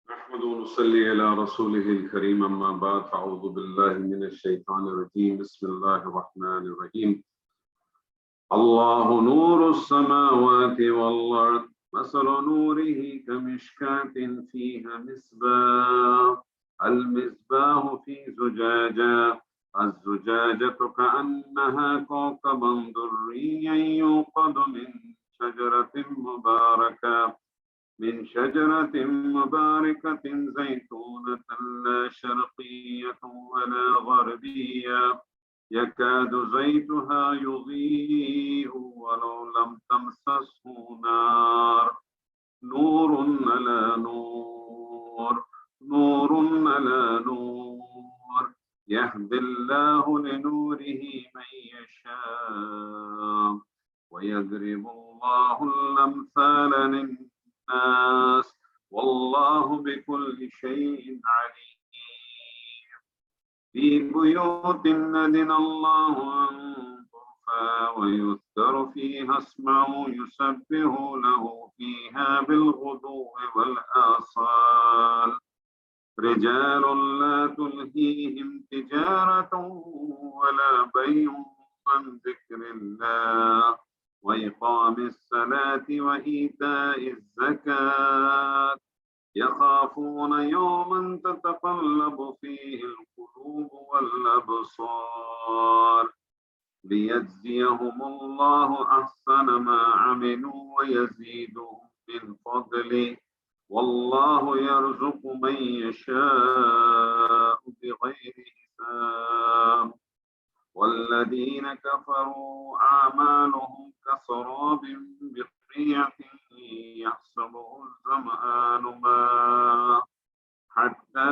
نحمد ونصلي على رسوله الكريم أما بعد فأعوذ بالله من الشيطان الرجيم بسم الله الرحمن الرحيم الله نور السماوات والأرض مثل نوره كمشكاة فيها مصباح المصباح في زجاجة الزجاجة كأنها كوكب دري يوقد من شجرة مباركة زيتونة لا شرقية ولا غربية يكاد زيتها يضيء ولو لم تمسسه نار نور على نور نور على نور يهدي الله لنوره من يشاء ويضرب الله الأمثال للناس والله بكل شيء عليم في بيوت أذن الله أن ترفع ويذكر فيها اسمه يسبح له فيها بالغدو والآصال رجال لا تلهيهم تجارة ولا بيع عن ذكر الله وإقام الصلاة وإيتاء الزكاة يخافون يوما تتقلب فيه القلوب والأبصار ليجزيهم الله أحسن ما عملوا ويزيدهم من فضله والله يرزق من يشاء بغير حساب والذين كفروا أعمالهم كسراب بقيعة يحسبه الظمآن ماء حتى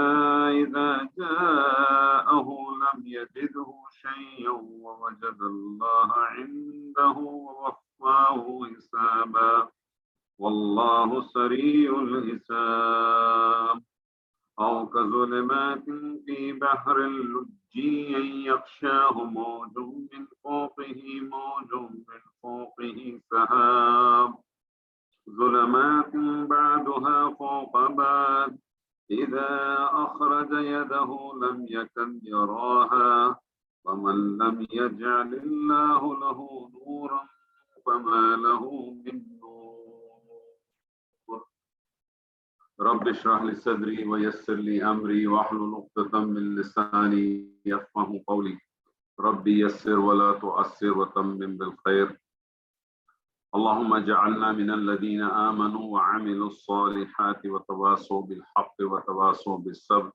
إذا جاءه لم يجده شيئا ووجد الله عنده ووفاه حسابا والله سريع الحساب أو كظلمات في بحر لجي يغشاه موج من فوقه موج من فوقه سحاب ظلمات بعدها فوق بعد إذا أخرج يده لم يكن يراها ومن لم يجعل الله له نورا فما له من نور رب اشرح لي صدري ويسر لي أمري واحلل عقدة من لساني يفقهوا قولي ربي يسر ولا تعسر وتمم بالخير اللهم اجعلنا من الذين آمنوا وعملوا الصالحات وتواصوا بالحق وتواصوا بالصبر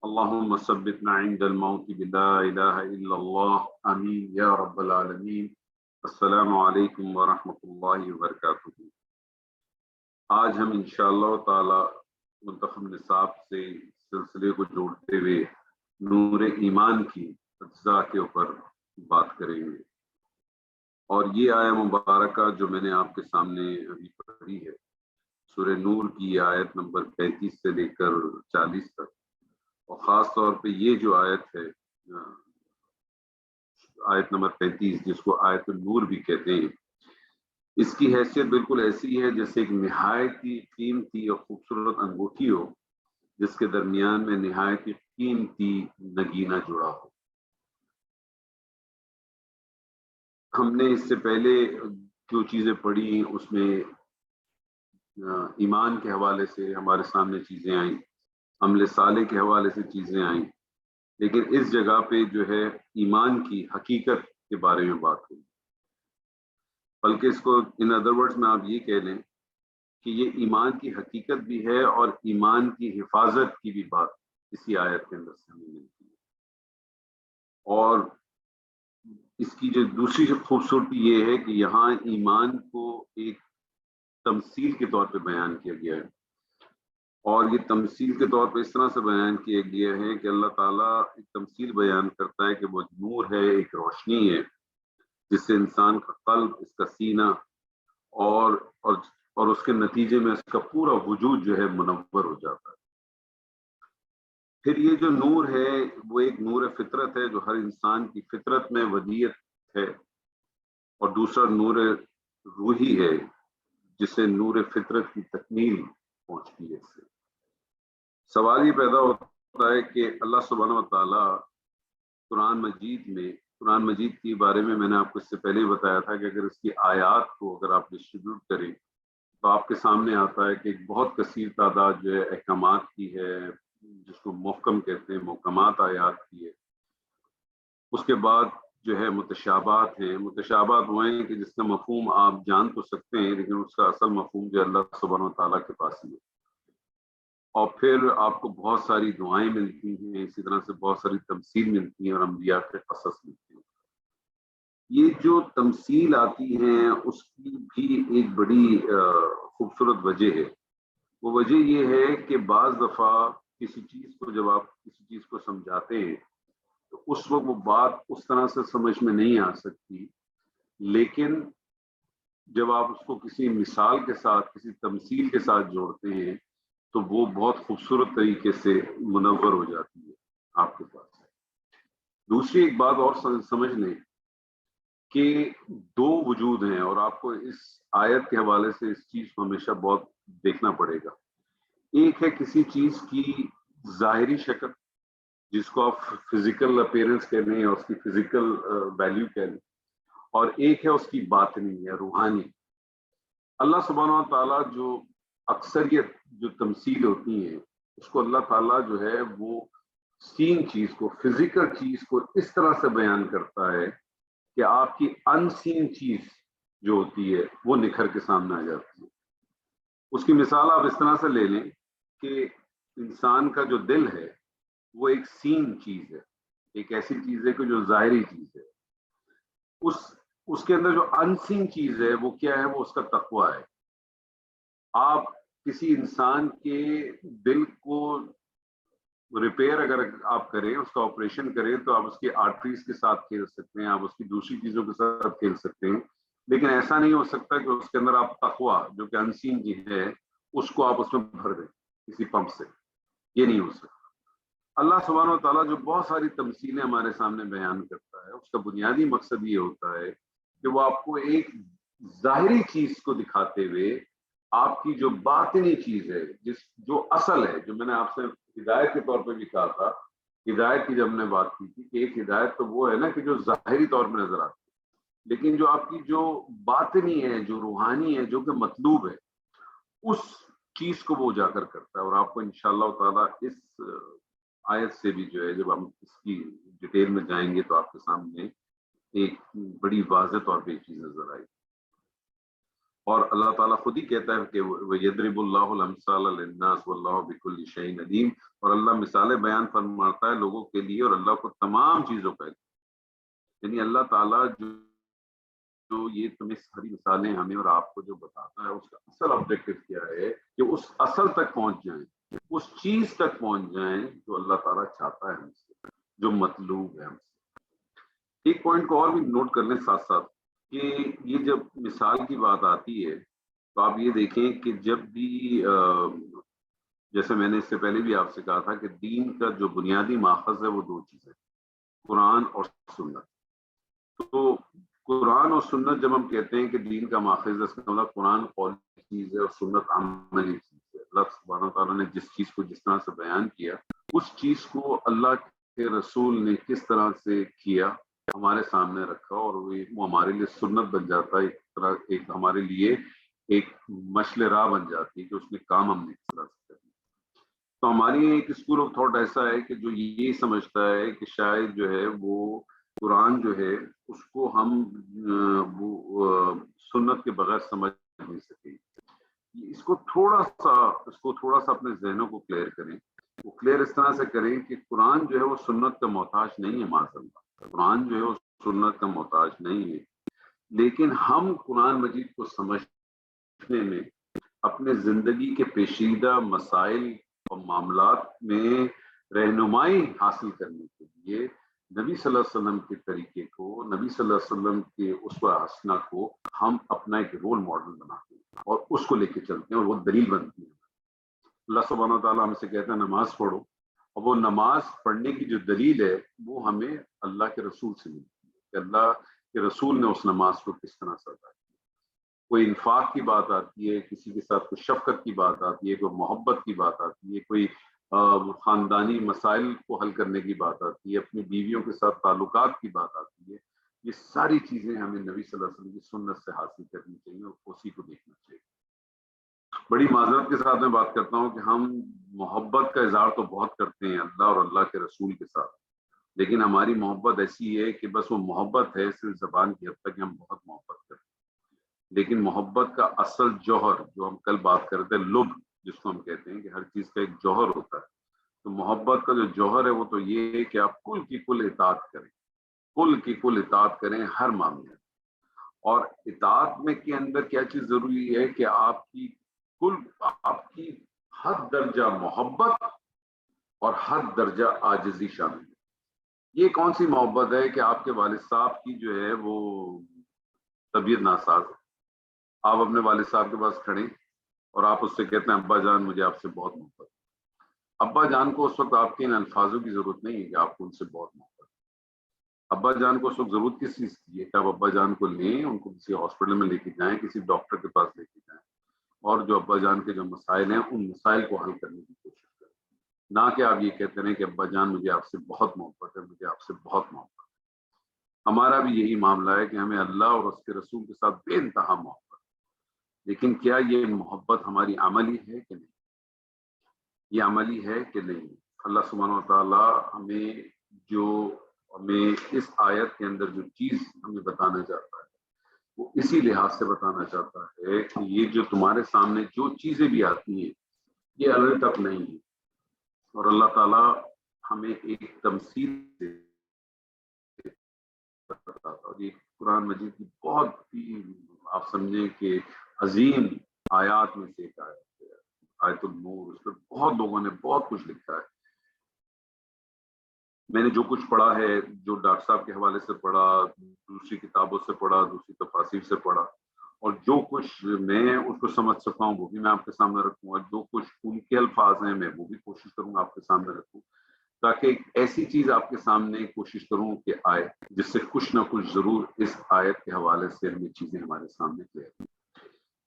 اللهم ثبتنا عند الموت بلا إله إلا الله آمين يا رب العالمين السلام علیکم ورحمۃ اللہ وبرکاتہ۔ آج ہم انشاءاللہ تعالی منتخب نصاب سے سلسلے کو جوڑتے ہوئے نور ایمان کی اجزاء کے اوپر بات کریں گے، اور یہ آیہ مبارکہ جو میں نے آپ کے سامنے ابھی پڑھی ہے سورہ نور کی آیت نمبر 35 سے لے کر 40 تک، اور خاص طور پہ یہ جو آیت ہے آیت نمبر 35 جس کو آیت النور بھی کہتے ہیں، اس کی حیثیت بالکل ایسی ہے جیسے ایک نہایت ہی قیمتی اور خوبصورت انگوٹھی ہو جس کے درمیان میں نہایت ہی قیمتی نگینہ جڑا ہو۔ ہم نے اس سے پہلے جو چیزیں پڑھی اس میں ایمان کے حوالے سے ہمارے سامنے چیزیں آئیں، عمل صالح کے حوالے سے چیزیں آئیں، لیکن اس جگہ پہ جو ہے ایمان کی حقیقت کے بارے میں بات ہوئی، بلکہ اس کو ان ادر ورڈز میں آپ یہ کہہ لیں کہ یہ ایمان کی حقیقت بھی ہے اور ایمان کی حفاظت کی بھی بات اسی آیت کے اندر سے ہمیں ملتی ہے۔ اور اس کی جو دوسری خوبصورتی یہ ہے کہ یہاں ایمان کو ایک تمثیل کے طور پہ بیان کیا گیا ہے، اور یہ تمثیل کے طور پہ اس طرح سے بیان کیا گیا ہے کہ اللہ تعالیٰ ایک تمثیل بیان کرتا ہے کہ وہ نور ہے، ایک روشنی ہے جس سے انسان کا قلب، اس کا سینہ اور اس کے نتیجے میں اس کا پورا وجود جو ہے منور ہو جاتا ہے۔ پھر یہ جو نور ہے وہ ایک نور فطرت ہے جو ہر انسان کی فطرت میں ودیت ہے، اور دوسرا نور روحی ہے جسے نور فطرت کی تکمیل پہنچتی ہے اس سے۔ سوال یہ پیدا ہوتا ہے کہ اللہ سبحانہ و تعالیٰ قرآن مجید کے بارے میں نے آپ کو اس سے پہلے ہی بتایا تھا کہ اگر اس کی آیات کو اگر آپ ڈسٹریبیوٹ کریں تو آپ کے سامنے آتا ہے کہ ایک بہت کثیر تعداد جو ہے احکامات کی ہے، جس کو محکم کہتے ہیں، محکمات آیات کی ہے۔ اس کے بعد جو ہے متشابہات ہیں۔ متشابہات وہ ہیں کہ جس کا مفہوم آپ جان تو سکتے ہیں لیکن اس کا اصل مفہوم جو اللہ سبحانہ و تعالیٰ کے پاس ہی ہے۔ اور پھر آپ کو بہت ساری دعائیں ملتی ہیں، اسی طرح سے بہت ساری تمثیل ملتی ہیں اور انبیاء کے قصص ملتی ہیں۔ یہ جو تمثیل آتی ہیں اس کی بھی ایک بڑی خوبصورت وجہ ہے۔ وہ وجہ یہ ہے کہ بعض دفعہ کسی چیز کو جب آپ کسی چیز کو سمجھاتے ہیں تو اس وقت وہ بات اس طرح سے سمجھ میں نہیں آ سکتی، لیکن جب آپ اس کو کسی مثال کے ساتھ، کسی تمثیل کے ساتھ جوڑتے ہیں تو وہ بہت خوبصورت طریقے سے منور ہو جاتی ہے آپ کے پاس۔ دوسری ایک بات اور سمجھ لیں کہ دو وجود ہیں، اور آپ کو اس آیت کے حوالے سے اس چیز کو ہمیشہ بہت دیکھنا پڑے گا۔ ایک ہے کسی چیز کی ظاہری شکل، جس کو آپ فزیکل اپیرنس کہہ لیں یا اس کی فزیکل ویلیو کہہ لیں، اور ایک ہے اس کی باطنی یا روحانی۔ اللہ سبحانہ و تعالیٰ جو اکثریت جو تمثیل ہوتی ہیں اس کو اللہ تعالیٰ جو ہے وہ سین چیز کو، فزیکل چیز کو اس طرح سے بیان کرتا ہے کہ آپ کی ان سین چیز جو ہوتی ہے وہ نکھر کے سامنے آ جاتی ہے۔ اس کی مثال آپ اس طرح سے لے لیں کہ انسان کا جو دل ہے وہ ایک سین چیز ہے، ایک ایسی چیز ہے کہ جو ظاہری چیز ہے۔ اس کے اندر جو ان سین چیز ہے وہ کیا ہے؟ وہ اس کا تقویٰ ہے۔ آپ کسی انسان کے دل کو ریپیئر اگر آپ کریں، اس کا آپریشن کریں، تو آپ اس کی آرٹریز کے ساتھ کھیل سکتے ہیں، آپ اس کی دوسری چیزوں کے ساتھ کھیل سکتے ہیں، لیکن ایسا نہیں ہو سکتا کہ اس کے اندر آپ تقویٰ جو کہ انسین چیز ہے اس کو آپ اس میں بھر دیں کسی پمپ سے۔ یہ نہیں ہو سکتا۔ اللہ سبحانہ و تعالیٰ جو بہت ساری تمثیلیں ہمارے سامنے بیان کرتا ہے، اس کا بنیادی مقصد یہ ہوتا ہے کہ وہ آپ کو ایک ظاہری چیز کو دکھاتے ہوئے آپ کی جو باطنی چیز ہے، جو اصل ہے، جو میں نے آپ سے ہدایت کے طور پہ بھی کہا تھا، ہدایت کی جب ہم نے بات کی تھی کہ ایک ہدایت تو وہ ہے نا کہ جو ظاہری طور پہ نظر آتی ہے، لیکن جو آپ کی جو باطنی ہے، جو روحانی ہے، جو کہ مطلوب ہے، اس چیز کو وہ اجاگر کرتا ہے۔ اور آپ کو انشاءاللہ تعالیٰ اس آیت سے بھی جو ہے جب ہم اس کی ڈیٹیل میں جائیں گے تو آپ کے سامنے ایک بڑی واضح طور پہ یہ چیز نظر آئی۔ اور اللہ تعالیٰ خود ہی کہتا ہے کہ وَيَضْرِبُ اللَّهُ الْأَمْثَالَ لِلنَّاسِ وَاللَّهُ بِكُلِّ شَيْءٍ عَلِيمٌ، اور اللہ مثالیں بیان فرماتا ہے لوگوں کے لیے، اور اللہ کو تمام چیزوں کا علم۔ یعنی اللہ تعالیٰ جو یہ تمہیں ساری مثالیں ہمیں اور آپ کو جو بتاتا ہے، اس کا اصل آبجیکٹو کیا ہے کہ اس اصل تک پہنچ جائیں، اس چیز تک پہنچ جائیں جو اللہ تعالیٰ چاہتا ہے ہم سے، جو مطلوب ہے ہم سے۔ ایک پوائنٹ کو اور بھی نوٹ کر لیں ساتھ ساتھ کہ یہ جب مثال کی بات آتی ہے تو آپ یہ دیکھیں کہ جب بھی جیسے میں نے اس سے پہلے بھی آپ سے کہا تھا کہ دین کا جو بنیادی ماخذ ہے وہ دو چیزیں، قرآن اور سنت۔ تو قرآن اور سنت جب ہم کہتے ہیں کہ دین کا ماخذ ہے، اس کا مطلب قرآن قولی چیز ہے اور سنت عملی چیز ہے۔ اللہ سبحانہ تعالیٰ نے جس چیز کو جس طرح سے بیان کیا، اس چیز کو اللہ کے رسول نے کس طرح سے کیا، ہمارے سامنے رکھا، اور وہ ہمارے لیے سنت بن جاتا ہے، ایک طرح ایک ہمارے لیے ایک مشل راہ بن جاتی ہے کہ اس میں کام ہم نے کس طرح سے کرنا۔ تو ہماری ایک اسکول آف تھاٹ ایسا ہے کہ جو یہ سمجھتا ہے کہ شاید جو ہے وہ قرآن جو ہے اس کو ہم سنت کے بغیر سمجھ نہیں سکیں۔ اس کو تھوڑا سا اپنے ذہنوں کو کلیئر کریں۔ وہ کلیئر اس طرح سے کریں کہ قرآن جو ہے وہ سنت کا محتاج نہیں ہے، معاذ اللہ، قرآن جو ہے وہ سنت کا محتاج نہیں ہے، لیکن ہم قرآن مجید کو سمجھنے میں، اپنے زندگی کے پیچیدہ مسائل اور معاملات میں رہنمائی حاصل کرنے کے لیے نبی صلی اللہ علیہ وسلم کے طریقے کو، نبی صلی اللہ علیہ وسلم کے اسوہ حسنہ کو ہم اپنا ایک رول ماڈل بناتے ہیں اور اس کو لے کے چلتے ہیں، اور وہ دلیل بنتی ہے۔ اللہ سبحانہ تعالیٰ ہم سے کہتا ہے نماز پڑھو، اور وہ نماز پڑھنے کی جو دلیل ہے وہ ہمیں اللہ کے رسول سے ملتی ہے کہ اللہ کے رسول نے اس نماز کو کس طرح سے ادا کیا۔ کوئی انفاق کی بات آتی ہے، کسی کے ساتھ کوئی شفقت کی بات آتی ہے، کوئی محبت کی بات آتی ہے، کوئی خاندانی مسائل کو حل کرنے کی بات آتی ہے، اپنی بیویوں کے ساتھ تعلقات کی بات آتی ہے، یہ ساری چیزیں ہمیں نبی صلی اللہ علیہ وسلم کی سنت سے حاصل کرنی چاہیے اور اسی کو دیکھنا چاہیے۔ بڑی معذرت کے ساتھ میں بات کرتا ہوں کہ ہم محبت کا اظہار تو بہت کرتے ہیں اللہ اور اللہ کے رسول کے ساتھ، لیکن ہماری محبت ایسی ہے کہ بس وہ محبت ہے صرف زبان کی حد تک ہم بہت محبت کرتے ہیں، لیکن محبت کا اصل جوہر جو ہم کل بات کرتے ہیں، لب جس کو ہم کہتے ہیں کہ ہر چیز کا ایک جوہر ہوتا ہے، تو محبت کا جو جوہر ہے وہ تو یہ ہے کہ آپ کل کی کل اطاعت کریں، کل کی کل اطاعت کریں ہر معاملے میں۔ اور اطاعت میں کے اندر کیا چیز ضروری ہے کہ آپ کی حد درجہ محبت اور حد درجہ عاجزی شامل ہے۔ یہ کون سی محبت ہے کہ آپ کے والد صاحب کی جو ہے وہ طبیعت ناساز ہے، آپ اپنے والد صاحب کے پاس کھڑے اور آپ اس سے کہتے ہیں ابا جان مجھے آپ سے بہت محبت ہے۔ ابا جان کو اس وقت آپ کے ان الفاظوں کی ضرورت نہیں ہے کہ آپ کو ان سے بہت محبت ہے۔ ابا جان کو اس وقت ضرورت کس چیز کی ہے کہ آپ ابا جان کو لیں، ان کو کسی ہاسپٹل میں لے کے جائیں، کسی ڈاکٹر کے پاس لے کے جائیں، اور جو ابا جان کے جو مسائل ہیں ان مسائل کو حل کرنے کی کوشش کریں، نہ کہ آپ یہ کہتے رہیں کہ ابا جان مجھے آپ سے بہت محبت ہے، مجھے آپ سے بہت محبت ہے۔ ہمارا بھی یہی معاملہ ہے کہ ہمیں اللہ اور اس کے رسول کے ساتھ بے انتہا محبت، لیکن کیا یہ محبت ہماری عملی ہے کہ نہیں؟ یہ عملی ہے کہ نہیں؟ اللہ سبحانہ و تعالی ہمیں اس آیت کے اندر جو چیز ہمیں بتانا چاہتا ہے وہ اسی لحاظ سے بتانا چاہتا ہے کہ یہ جو تمہارے سامنے جو چیزیں بھی آتی ہیں یہ الگ تک نہیں ہے، اور اللہ تعالیٰ ہمیں ایک تمثیل سے بتاتا ہے، اور یہ قرآن مجید کی بہت ہی آپ سمجھیں کہ عظیم آیات میں سے ایک آیت ہے، آیت النور۔ اس پر بہت لوگوں نے بہت کچھ لکھا ہے، میں نے جو کچھ پڑھا ہے، جو ڈاکٹر صاحب کے حوالے سے پڑھا، دوسری کتابوں سے پڑھا، دوسری تفاسیر سے پڑھا، اور جو کچھ میں اس کو سمجھ سکتا ہوں وہ بھی میں آپ کے سامنے رکھوں گا، جو کچھ ان کے الفاظ ہیں میں وہ بھی کوشش کروں گا آپ کے سامنے رکھوں، تاکہ ایک ایسی چیز آپ کے سامنے کوشش کروں کہ آئے جس سے کچھ نہ کچھ ضرور اس آیت کے حوالے سے ہمیں چیزیں ہمارے سامنے کلیئر۔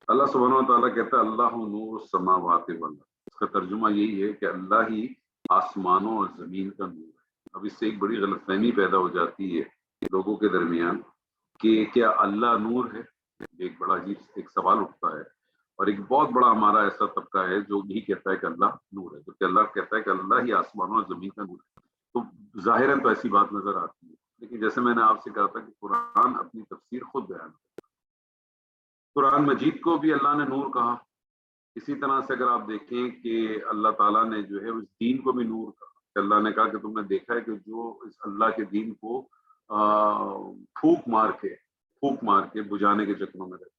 اللہ سبحانہ و تعالیٰ کہتا ہے اللہ نور السماوات والارض، اس کا ترجمہ یہی ہے کہ اللہ ہی آسمانوں اور زمین کا نور ہے۔ اب اس سے ایک بڑی غلط فہمی پیدا ہو جاتی ہے لوگوں کے درمیان کہ کیا اللہ نور ہے؟ ایک بڑا عجیب ایک سوال اٹھتا ہے، اور ایک بہت بڑا ہمارا ایسا طبقہ ہے جو بھی کہتا ہے کہ اللہ نور ہے، جبکہ اللہ کہتا ہے کہ اللہ ہی آسمانوں اور زمین کا نور ہے۔ تو ظاہراً تو ایسی بات نظر آتی ہے، لیکن جیسے میں نے آپ سے کہا تھا کہ قرآن اپنی تفسیر خود بیان کرتا ہے، قرآن مجید کو بھی اللہ نے نور کہا، اسی طرح سے اگر آپ دیکھیں کہ اللہ تعالیٰ نے جو ہے اس دین کو بھی نور کہا، کہ اللہ نے کہا کہ تم نے دیکھا ہے کہ جو اس اللہ کے دین کو پھونک مار کے بجھانے کے چکروں میں رہتے،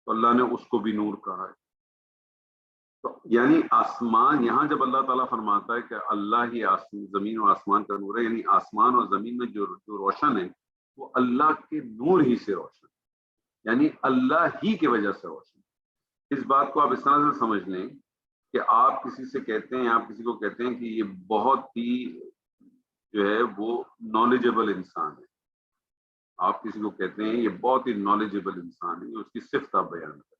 تو اللہ نے اس کو بھی نور کہا ہے۔ تو یعنی آسمان، یہاں جب اللہ تعالیٰ فرماتا ہے کہ اللہ ہی زمین و آسمان کا نور ہے، یعنی آسمان اور زمین میں جو روشن ہے وہ اللہ کے نور ہی سے روشن، یعنی اللہ ہی کی وجہ سے روشن۔ اس بات کو آپ اس طرح سے سمجھ لیں کہ آپ کسی سے کہتے ہیں، آپ کسی کو کہتے ہیں کہ یہ بہت ہی جو ہے وہ نالجبل انسان ہے، آپ کسی کو کہتے ہیں یہ بہت ہی نالجبل انسان ہے، اس کی صفت آپ بیان کریں،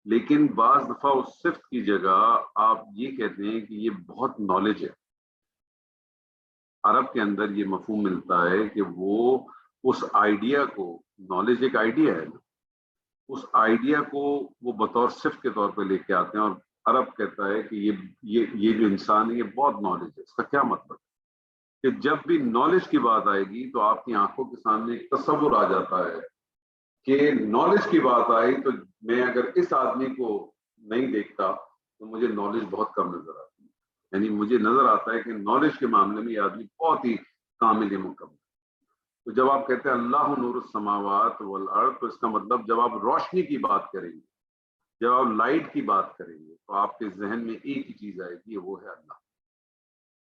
لیکن بعض دفعہ اس صفت کی جگہ آپ یہ کہتے ہیں کہ یہ بہت نالج ہے۔ عرب کے اندر یہ مفہوم ملتا ہے کہ وہ اس آئیڈیا کو، نالج ایک آئیڈیا ہے نا، اس آئیڈیا کو وہ بطور صفت کے طور پہ لے کے آتے ہیں، اور عرب کہتا ہے کہ یہ جو انسان ہے یہ بہت نالج ہے۔ اس کا کیا مطلب ہے کہ جب بھی نالج کی بات آئے گی تو آپ کی آنکھوں کے سامنے ایک تصور آ جاتا ہے کہ نالج کی بات آئی تو میں اگر اس آدمی کو نہیں دیکھتا تو مجھے نالج بہت کم نظر آتی ہے، یعنی مجھے نظر آتا ہے کہ نالج کے معاملے میں یہ آدمی بہت ہی کامل مکمل۔ تو جب آپ کہتے ہیں اللہ نور السماوات والارض، تو اس کا مطلب جب آپ روشنی کی بات کریں گے، جب آپ لائٹ کی بات کریں گے، تو آپ کے ذہن میں ایک ہی چیز آئے گی، وہ ہے اللہ،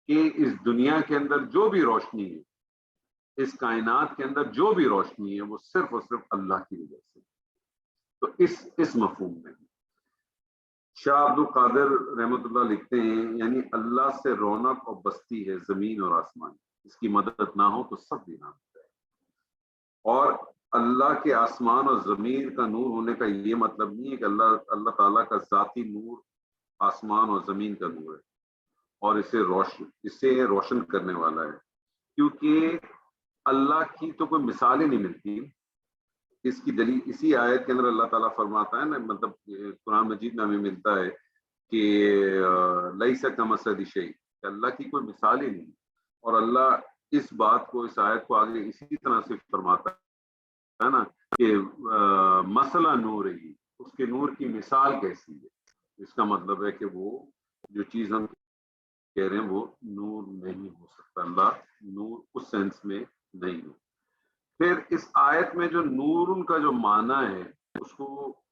کہ اس دنیا کے اندر جو بھی روشنی ہے، اس کائنات کے اندر جو بھی روشنی ہے وہ صرف اور صرف اللہ کی وجہ سے۔ تو اس مفہوم میں شاہ عبد القادر رحمۃ اللہ لکھتے ہیں یعنی اللہ سے رونق اور بستی ہے زمین اور آسمان، اس کی مدد نہ ہو تو سب بھی نہ ہوتا ہے۔ اور اللہ کے آسمان اور زمین کا نور ہونے کا یہ مطلب نہیں ہے کہ اللہ تعالیٰ کا ذاتی نور آسمان اور زمین کا نور ہے، اور اسے روشن کرنے والا ہے، کیونکہ اللہ کی تو کوئی مثال ہی نہیں ملتی۔ اس کی دلیل اسی آیت کے اندر اللہ تعالیٰ فرماتا ہے نا، مطلب قرآن مجید میں ہمیں ملتا ہے کہ لیس کمثلہ شیء، کہ اللہ کی کوئی مثال ہی نہیں، اور اللہ اس بات کو، اس آیت کو آگے اسی طرح سے فرماتا ہے نا کہ مثل نور ہی، اس کے نور کی مثال کیسی ہے۔ اس کا مطلب ہے کہ وہ جو چیز ہم کہہ رہے ہیں وہ نور نہیں ہو سکتا، اللہ نور اس سینس میں نہیں ہے۔ پھر اس آیت میں جو نور کا جو معنی ہے، اس کو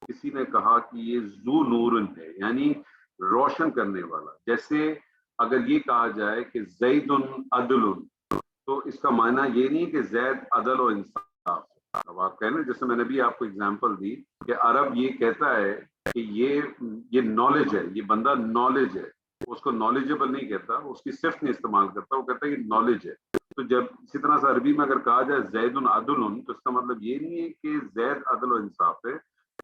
کسی نے کہا کہ یہ ذو نور ہے، یعنی روشن کرنے والا۔ جیسے اگر یہ کہا جائے کہ زید عدل، تو اس کا معنی یہ نہیں کہ زید عدل و انصاف۔ اب آپ کہنا، جیسے میں نے بھی آپ کو اگزامپل دی کہ عرب یہ کہتا ہے کہ یہ نالج ہے، یہ بندہ نالج ہے، اس کو نالجبل نہیں کہتا، اس کی صفت نہیں استعمال کرتا، وہ کہتا ہے یہ نالج ہے۔ تو جب اسی طرح سے عربی میں اگر کہا جائے زید عدل، تو اس کا مطلب یہ نہیں ہے کہ زید عدل و انصاف ہے،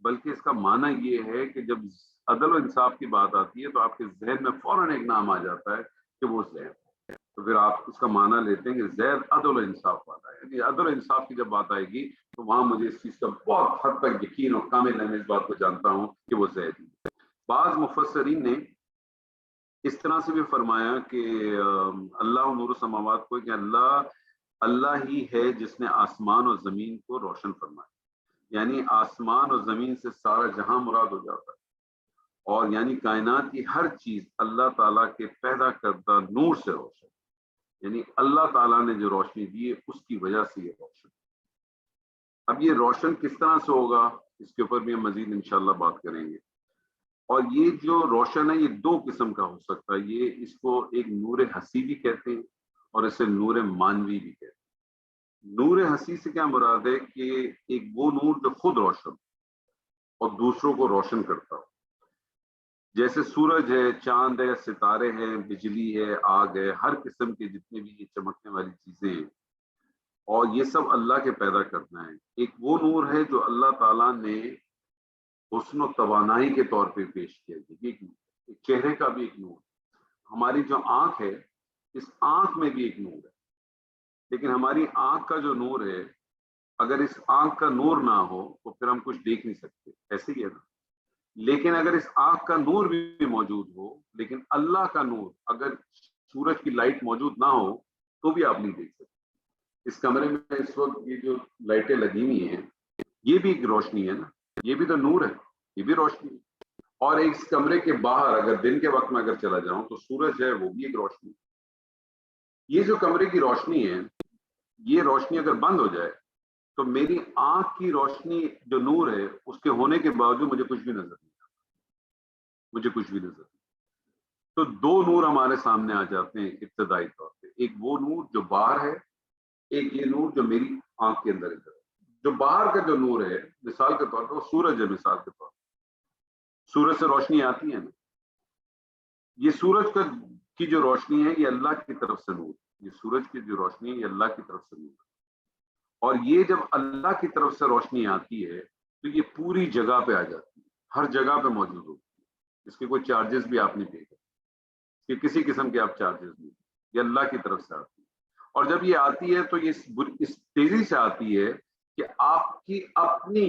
بلکہ اس کا معنی یہ ہے کہ جب عدل و انصاف کی بات آتی ہے تو آپ کے ذہن میں فوراً ایک نام آ جاتا ہے کہ وہ زید ہے۔ تو پھر آپ اس کا معنی لیتے ہیں کہ زید عدل و انصاف والا ہے، یعنی عدل و انصاف کی جب بات آئے گی تو وہاں مجھے اس چیز کا بہت حد تک یقین اور کامل ہے، میں اس بات کو جانتا ہوں کہ وہ زید ہے۔ بعض مفسرین نے اس طرح سے بھی فرمایا کہ اللہ نور السماوات کو، کہ اللہ ہی ہے جس نے آسمان اور زمین کو روشن فرمایا، یعنی آسمان اور زمین سے سارا جہاں مراد ہو جاتا ہے، اور یعنی کائنات کی ہر چیز اللہ تعالیٰ کے پیدا کردہ نور سے روشن، یعنی اللہ تعالیٰ نے جو روشنی دی ہے اس کی وجہ سے یہ روشن۔ اب یہ روشن کس طرح سے ہوگا، اس کے اوپر بھی ہم مزید انشاءاللہ بات کریں گے۔ اور یہ جو روشن ہے یہ دو قسم کا ہو سکتا ہے، یہ اس کو ایک نور حسی بھی کہتے ہیں اور اسے نور مانوی بھی کہتے ہیں۔ نور حسی سے کیا مراد ہے کہ ایک وہ نور جو خود روشن اور دوسروں کو روشن کرتا ہو، جیسے سورج ہے، چاند ہے، ستارے ہیں، بجلی ہے، آگ ہے، ہر قسم کے جتنے بھی یہ چمکنے والی چیزیں ہیں، اور یہ سب اللہ کے پیدا کرنا ہے۔ ایک وہ نور ہے جو اللہ تعالیٰ نے حسن و توانائی کے طور پہ پیش کیا ہے، ایک چہرے کا بھی ایک نور۔ ہماری جو آنکھ ہے، اس آنکھ میں بھی ایک نور ہے، لیکن ہماری آنکھ کا جو نور ہے، اگر اس آنکھ کا نور نہ ہو تو پھر ہم کچھ دیکھ نہیں سکتے، ایسے ہی ہے نا۔ لیکن اگر اس آنکھ کا نور بھی موجود ہو، لیکن اللہ کا نور، اگر سورج کی لائٹ موجود نہ ہو تو بھی آپ نہیں دیکھ سکتے۔ اس کمرے میں اس وقت یہ جو لائٹیں لگی ہوئی ہیں، یہ بھی ایک روشنی ہے نا، یہ بھی تو نور ہے، یہ بھی روشنی ہے۔ اور اس کمرے کے باہر اگر دن کے وقت میں اگر چلا جاؤں تو سورج ہے، وہ بھی ایک روشنی ہے۔ یہ جو کمرے کی روشنی ہے، یہ روشنی اگر بند ہو جائے تو میری آنکھ کی روشنی جو نور ہے، اس کے ہونے کے باوجود مجھے کچھ بھی نظر نہیں آتا، مجھے کچھ بھی نظر نہیں۔ تو دو نور ہمارے سامنے آ جاتے ہیں ابتدائی طور پہ، ایک وہ نور جو باہر ہے، ایک یہ نور جو میری آنکھ کے اندر ہے۔ جو باہر کا جو نور ہے، مثال کے طور پر وہ سورج ہے، مثال کے طور پر سورج سے روشنی آتی ہے نا، یہ سورج کی جو روشنی ہے یہ اللہ کی طرف سے نور، یہ سورج کی جو روشنی ہے یہ اللہ کی طرف سے نور، اور یہ جب اللہ کی طرف سے روشنی آتی ہے تو یہ پوری جگہ پہ آ جاتی ہے، ہر جگہ پہ موجود ہوتی ہے، اس کے کوئی چارجز بھی آپ نہیں پے کرتے، کہ کسی قسم کے آپ چارجز نہیں، یہ اللہ کی طرف سے آتی ہے۔ اور جب یہ آتی ہے تو یہ اس تیزی سے آتی ہے کہ آپ کی اپنی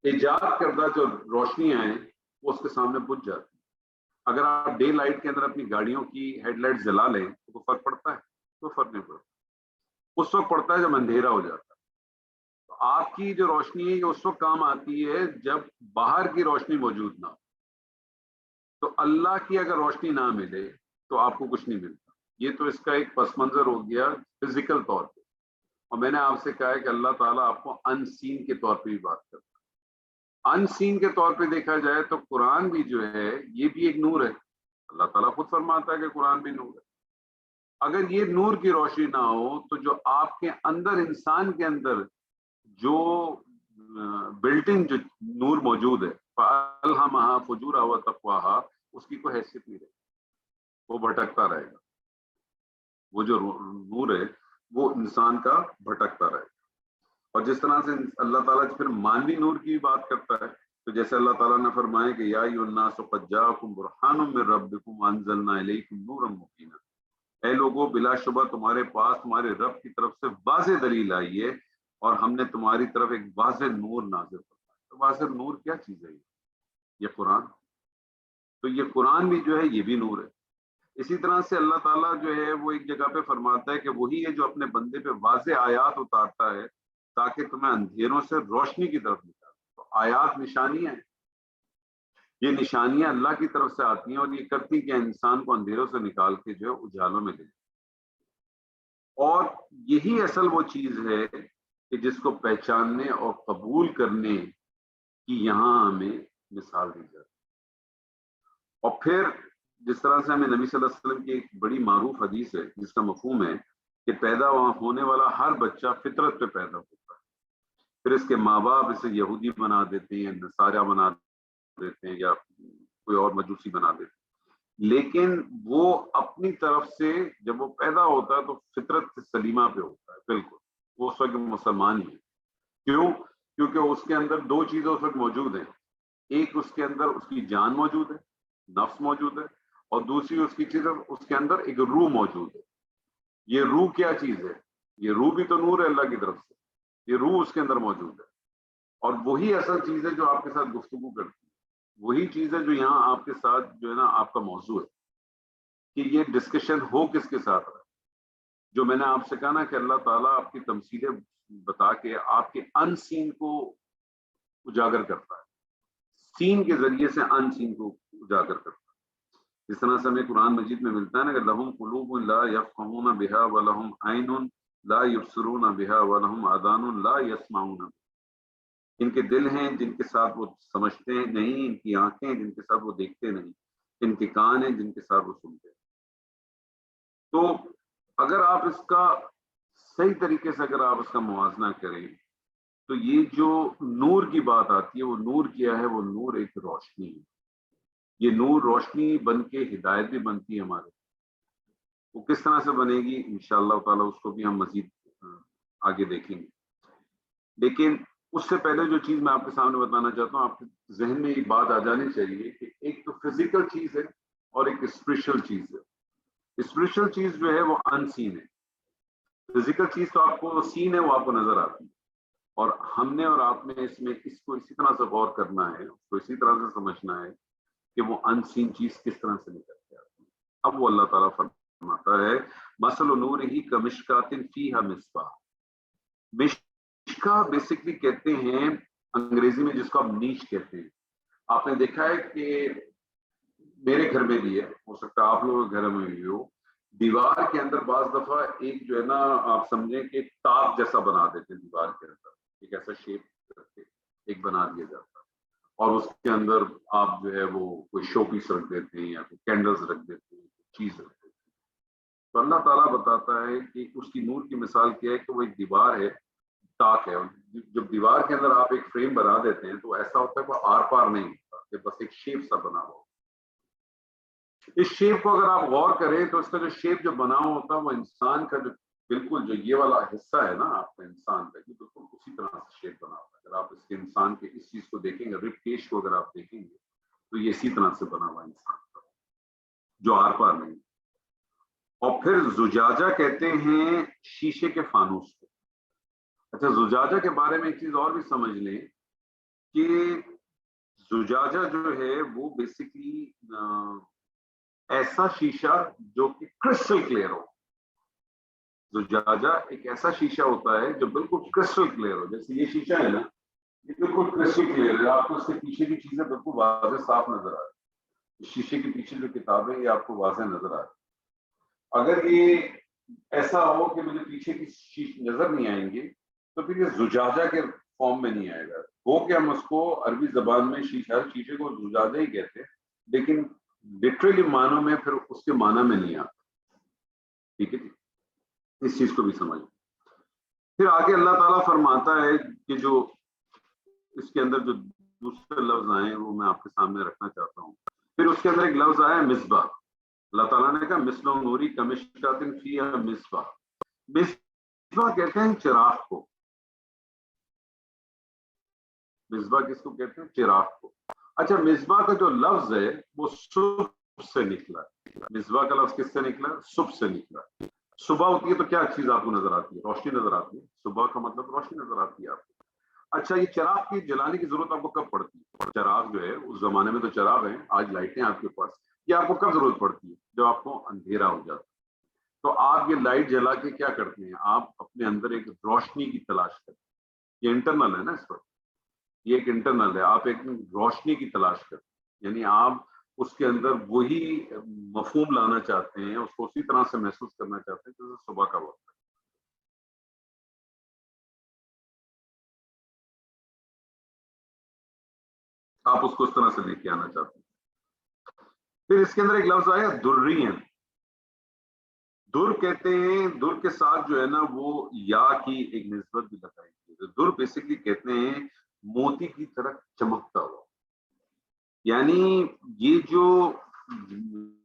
ایجاد کردہ جو روشنیاں ہیں وہ اس کے سامنے بجھ جاتی ہیں۔ اگر آپ ڈے لائٹ کے اندر اپنی گاڑیوں کی ہیڈ لائٹ جلا لیں تو کوئی فرق پڑتا ہے؟ کوئی فرق نہیں پڑتا، اس وقت پڑتا ہے جب اندھیرا ہو جاتا ہے۔ تو آپ کی جو روشنی ہے یہ اس وقت کام آتی ہے جب باہر کی روشنی موجود نہ ہو۔ تو اللہ کی اگر روشنی نہ ملے تو آپ کو کچھ نہیں ملتا۔ یہ تو اس کا ایک پس منظر ہو گیا فزیکل طور پہ، اور میں نے آپ سے کہا ہے کہ اللہ تعالیٰ آپ کو ان سین کے طور پہ بھی بات کرتا ہے۔ ان سین کے طور پہ دیکھا جائے تو قرآن بھی جو ہے یہ بھی ایک نور ہے، اللہ تعالیٰ خود فرماتا ہے کہ قرآن بھی نور ہے۔ اگر یہ نور کی روشنی نہ ہو تو جو آپ کے اندر، انسان کے اندر جو بلٹن جو نور موجود ہے، فَأَلْهَمَهَا فُجُورَهَا وَتَقْوَاهَا، اس کی کوئی حیثیت نہیں رہے، وہ بھٹکتا رہے گا۔ وہ جو نور ہے وہ انسان کا بھٹکتا رہے گا۔ اور جس طرح سے اللہ تعالیٰ پھر مانوی نور کی بات کرتا ہے، تو جیسے اللہ تعالیٰ نے فرمایا کہ یا ایھا الناس قد جاءکم برہان من ربکم وانزلنا الیکم نورا مبینا، اے لوگوں بلا شبہ تمہارے پاس تمہارے رب کی طرف سے واضح دلیل آئی ہے اور ہم نے تمہاری طرف ایک واضح نور نازل فرمایا۔ تو واضح نور کیا چیز ہے؟ یہ قرآن۔ تو یہ قرآن بھی جو ہے یہ بھی نور ہے۔ اسی طرح سے اللہ تعالیٰ جو ہے وہ ایک جگہ پہ فرماتا ہے کہ وہی ہے جو اپنے بندے پہ واضح آیات اتارتا ہے تاکہ تمہیں اندھیروں سے روشنی کی طرف نکالے۔ تو آیات نشانیاں ہیں، یہ نشانیاں اللہ کی طرف سے آتی ہیں اور یہ کرتی کہ انسان کو اندھیروں سے نکال کے جو ہے اجالوں میں لے، اور یہی اصل وہ چیز ہے کہ جس کو پہچاننے اور قبول کرنے کی یہاں ہمیں مثال دی جاتی ہے۔ اور پھر جس طرح سے ہمیں نبی صلی اللہ علیہ وسلم کی ایک بڑی معروف حدیث ہے جس کا مفہوم ہے کہ پیدا ہونے والا ہر بچہ فطرت پہ پیدا ہوتا ہے، پھر اس کے ماں باپ اسے یہودی بنا دیتے ہیں، نصارہ بنا دیتے ہیں، یا کوئی اور مجوسی بنا دیتے ہیں، لیکن وہ اپنی طرف سے جب وہ پیدا ہوتا ہے تو فطرت سلیمہ پہ ہوتا ہے، بالکل وہ اس وقت مسلمان ہی ہے۔ کیوں؟ کیونکہ اس کے اندر دو چیزیں اس وقت موجود ہیں، ایک اس کے اندر اس کی جان موجود ہے، نفس موجود ہے، اور دوسری اس کی چیز اس کے اندر ایک روح موجود ہے۔ یہ روح کیا چیز ہے؟ یہ روح بھی تو نور ہے اللہ کی طرف سے، یہ روح اس کے اندر موجود ہے، اور وہی اصل چیز ہے جو آپ کے ساتھ گفتگو کرتی ہے، وہی چیز ہے جو یہاں آپ کے ساتھ جو ہے نا آپ کا موضوع ہے کہ یہ ڈسکشن ہو کس کے ساتھ رہا ہے۔ جو میں نے آپ سے کہا نا کہ اللہ تعالیٰ آپ کی تمثیلیں بتا کے آپ کے ان سین کو اجاگر کرتا ہے، سین کے ذریعے سے ان سین کو اجاگر کرتا ہے۔ جس طرح سے ہمیں قرآن مجید میں ملتا ہے نا کہ لہم قلوب لا یفقہون بہا ولہم عین لا یبصرون بہا ولہم آذان لا یسمعون، ان کے دل ہیں جن کے ساتھ وہ سمجھتے ہیں نہیں، ان کی آنکھیں ہیں جن کے ساتھ وہ دیکھتے نہیں، ان کے کان ہیں جن کے ساتھ وہ سنتے ہیں۔ تو اگر آپ اس کا صحیح طریقے سے اگر آپ اس کا موازنہ کریں تو یہ جو نور کی بات آتی ہے وہ نور کیا ہے؟ وہ نور ایک روشنی ہے۔ یہ نور روشنی بن کے ہدایت بھی بنتی ہے ہمارے، وہ کس طرح سے بنے گی انشاءاللہ تعالیٰ اس کو بھی ہم مزید آگے دیکھیں گے۔ لیکن اس سے پہلے جو چیز میں آپ کے سامنے بتانا چاہتا ہوں، آپ کے ذہن میں یہ بات آ جانی چاہیے کہ ایک تو فزیکل چیز ہے اور ایک اسپرچل چیز ہے۔ اسپرچل چیز جو ہے وہ ان سین ہے، فزیکل چیز تو آپ کو سین ہے، وہ آپ کو نظر آتی ہے، اور ہم نے اور آپ نے اس میں اس کو اسی طرح سے غور کرنا ہے، اس کو اسی طرح سے سمجھنا ہے کہ وہ ان سین چیز کس طرح سے نکل کے آتی ہے۔ اب وہ اللہ تعالیٰ فرماتا ہے مثل نورہ کمشکاۃ فیہا مصباح۔ مشکا بیسکلی کہتے ہیں انگریزی میں جس کو آپ نیش کہتے ہیں۔ آپ نے دیکھا ہے کہ میرے گھر میں بھی ہے، ہو سکتا ہے آپ لوگوں کے گھر میں بھی ہو، دیوار کے اندر بعض دفعہ ایک جو ہے نا آپ سمجھیں کہ ایک تاپ جیسا بنا دیتے ہیں دیوار کے اندر، ایک ایسا شیپ کر کے ایک بنا دیا جاتا ہے، اور اس کے اندر آپ جو ہے وہ کوئی شو پیس رکھ دیتے ہیں یا کوئی کینڈلز رکھ دیتے ہیں، چیز رکھ دیتے ہیں۔ تو اللہ تعالیٰ بتاتا ہے کہ اس کی نور کی مثال کیا ہے کہ وہ ایک دیوار ہے، تاک ہے، اور جب دیوار کے اندر آپ ایک فریم بنا دیتے ہیں تو ایسا ہوتا ہے کہ آر پار نہیں ہوتا، کہ بس ایک شیپ سا بنا ہوا۔ اس شیپ کو اگر آپ غور کریں تو اس کا جو شیپ جو بنا ہوا ہوتا ہے وہ انسان کا جو بالکل جو یہ والا حصہ ہے نا آپ کا انسان کا، یہ بالکل اسی طرح سے شیپ بنا ہوتا ہے۔ اگر آپ اس کے انسان کے اس چیز کو دیکھیں گے، رب کیش کو اگر آپ دیکھیں گے تو یہ اسی طرح سے بنا ہوا انسان کا جو آر پار نہیں۔ اور پھر زجاجہ کہتے ہیں شیشے کے فانوس کو۔ اچھا، زجاجہ کے بارے میں ایک چیز اور بھی سمجھ لیں کہ زجاجہ جو ہے وہ بیسکلی ایسا شیشہ جو کہ کرسٹل کلیئر ہو۔ زجاجہ ایک ایسا شیشہ ہوتا ہے جو بالکل کرسٹل کلیئر ہو، جیسے یہ شیشہ ہے نا، یہ بالکل کرسٹل کلیئر ہے، آپ کو اس کے پیچھے کی چیزیں بالکل واضح صاف نظر آ رہی، شیشے کے پیچھے جو کتابیں یہ آپ کو واضح نظر آ رہی۔ اگر یہ ایسا ہو کہ مجھے پیچھے کی شیشے نظر نہیں آئیں گے تو پھر یہ زجاجہ کے فارم میں نہیں آئے گا۔ وہ کہ ہم اس کو عربی زبان میں شیشے کو زجاجہ ہی کہتے ہیں، لیکن لٹرلی معنوں میں پھر اس کے معنی میں نہیں آتا۔ ٹھیک ہے جی، اس چیز کو بھی سمجھ۔ پھر آگے اللہ تعالیٰ فرماتا ہے کہ جو اس کے اندر جو دوسرے لفظ آئے ہیں وہ میں آپ کے سامنے رکھنا چاہتا ہوں۔ پھر اس کے اندر ایک لفظ آیا مصباح۔ اللہ تعالیٰ نے کہا مثل نوری کمشکاۃ فیہا مصباح۔ مصباح کہتے ہیں چراغ کو۔ مصباح کس کو کہتے ہیں؟ چراغ کو۔ اچھا مصباح کا جو لفظ ہے وہ صبح سے نکلا، مصباح کا لفظ کس سے نکلا؟ صبح سے نکلا. صبح ہوتی ہے تو کیا چیز آپ کو نظر آتی ہے؟ روشنی نظر آتی ہے. صبح کا مطلب روشنی نظر آتی ہے آپ کو. اچھا یہ چراغ کی جلانے کی ضرورت آپ کو کب پڑتی ہے؟ چراغ جو ہے اس زمانے میں تو چراغ ہیں، آج لائٹیں آپ کے پاس، یہ آپ کو کب ضرورت پڑتی ہے؟ جب آپ کو اندھیرا ہو جاتا ہے. تو آپ یہ لائٹ جلا کے کیا کرتے ہیں؟ آپ اپنے اندر ایک روشنی کی تلاش کرتے ہیں. یہ انٹرنل ہے نا اس وقت، یہ ایک انٹرنل ہے. آپ ایک روشنی کی تلاش کرتے ہیں، یعنی آپ اس کے اندر وہی مفہوم لانا چاہتے ہیں، اس کو اسی طرح سے محسوس کرنا چاہتے ہیں جیسے صبح کا وقت ہے. آپ اس کو اس طرح سے لے کے آنا چاہتے ہیں. پھر اس کے اندر ایک لفظ آیا درین. در کہتے ہیں، در کے ساتھ جو ہے نا وہ یا کی ایک نسبت بھی لگائی گئی. در بیسکلی کہتے ہیں موتی کی طرح چمکتا ہوا. یعنی یہ جو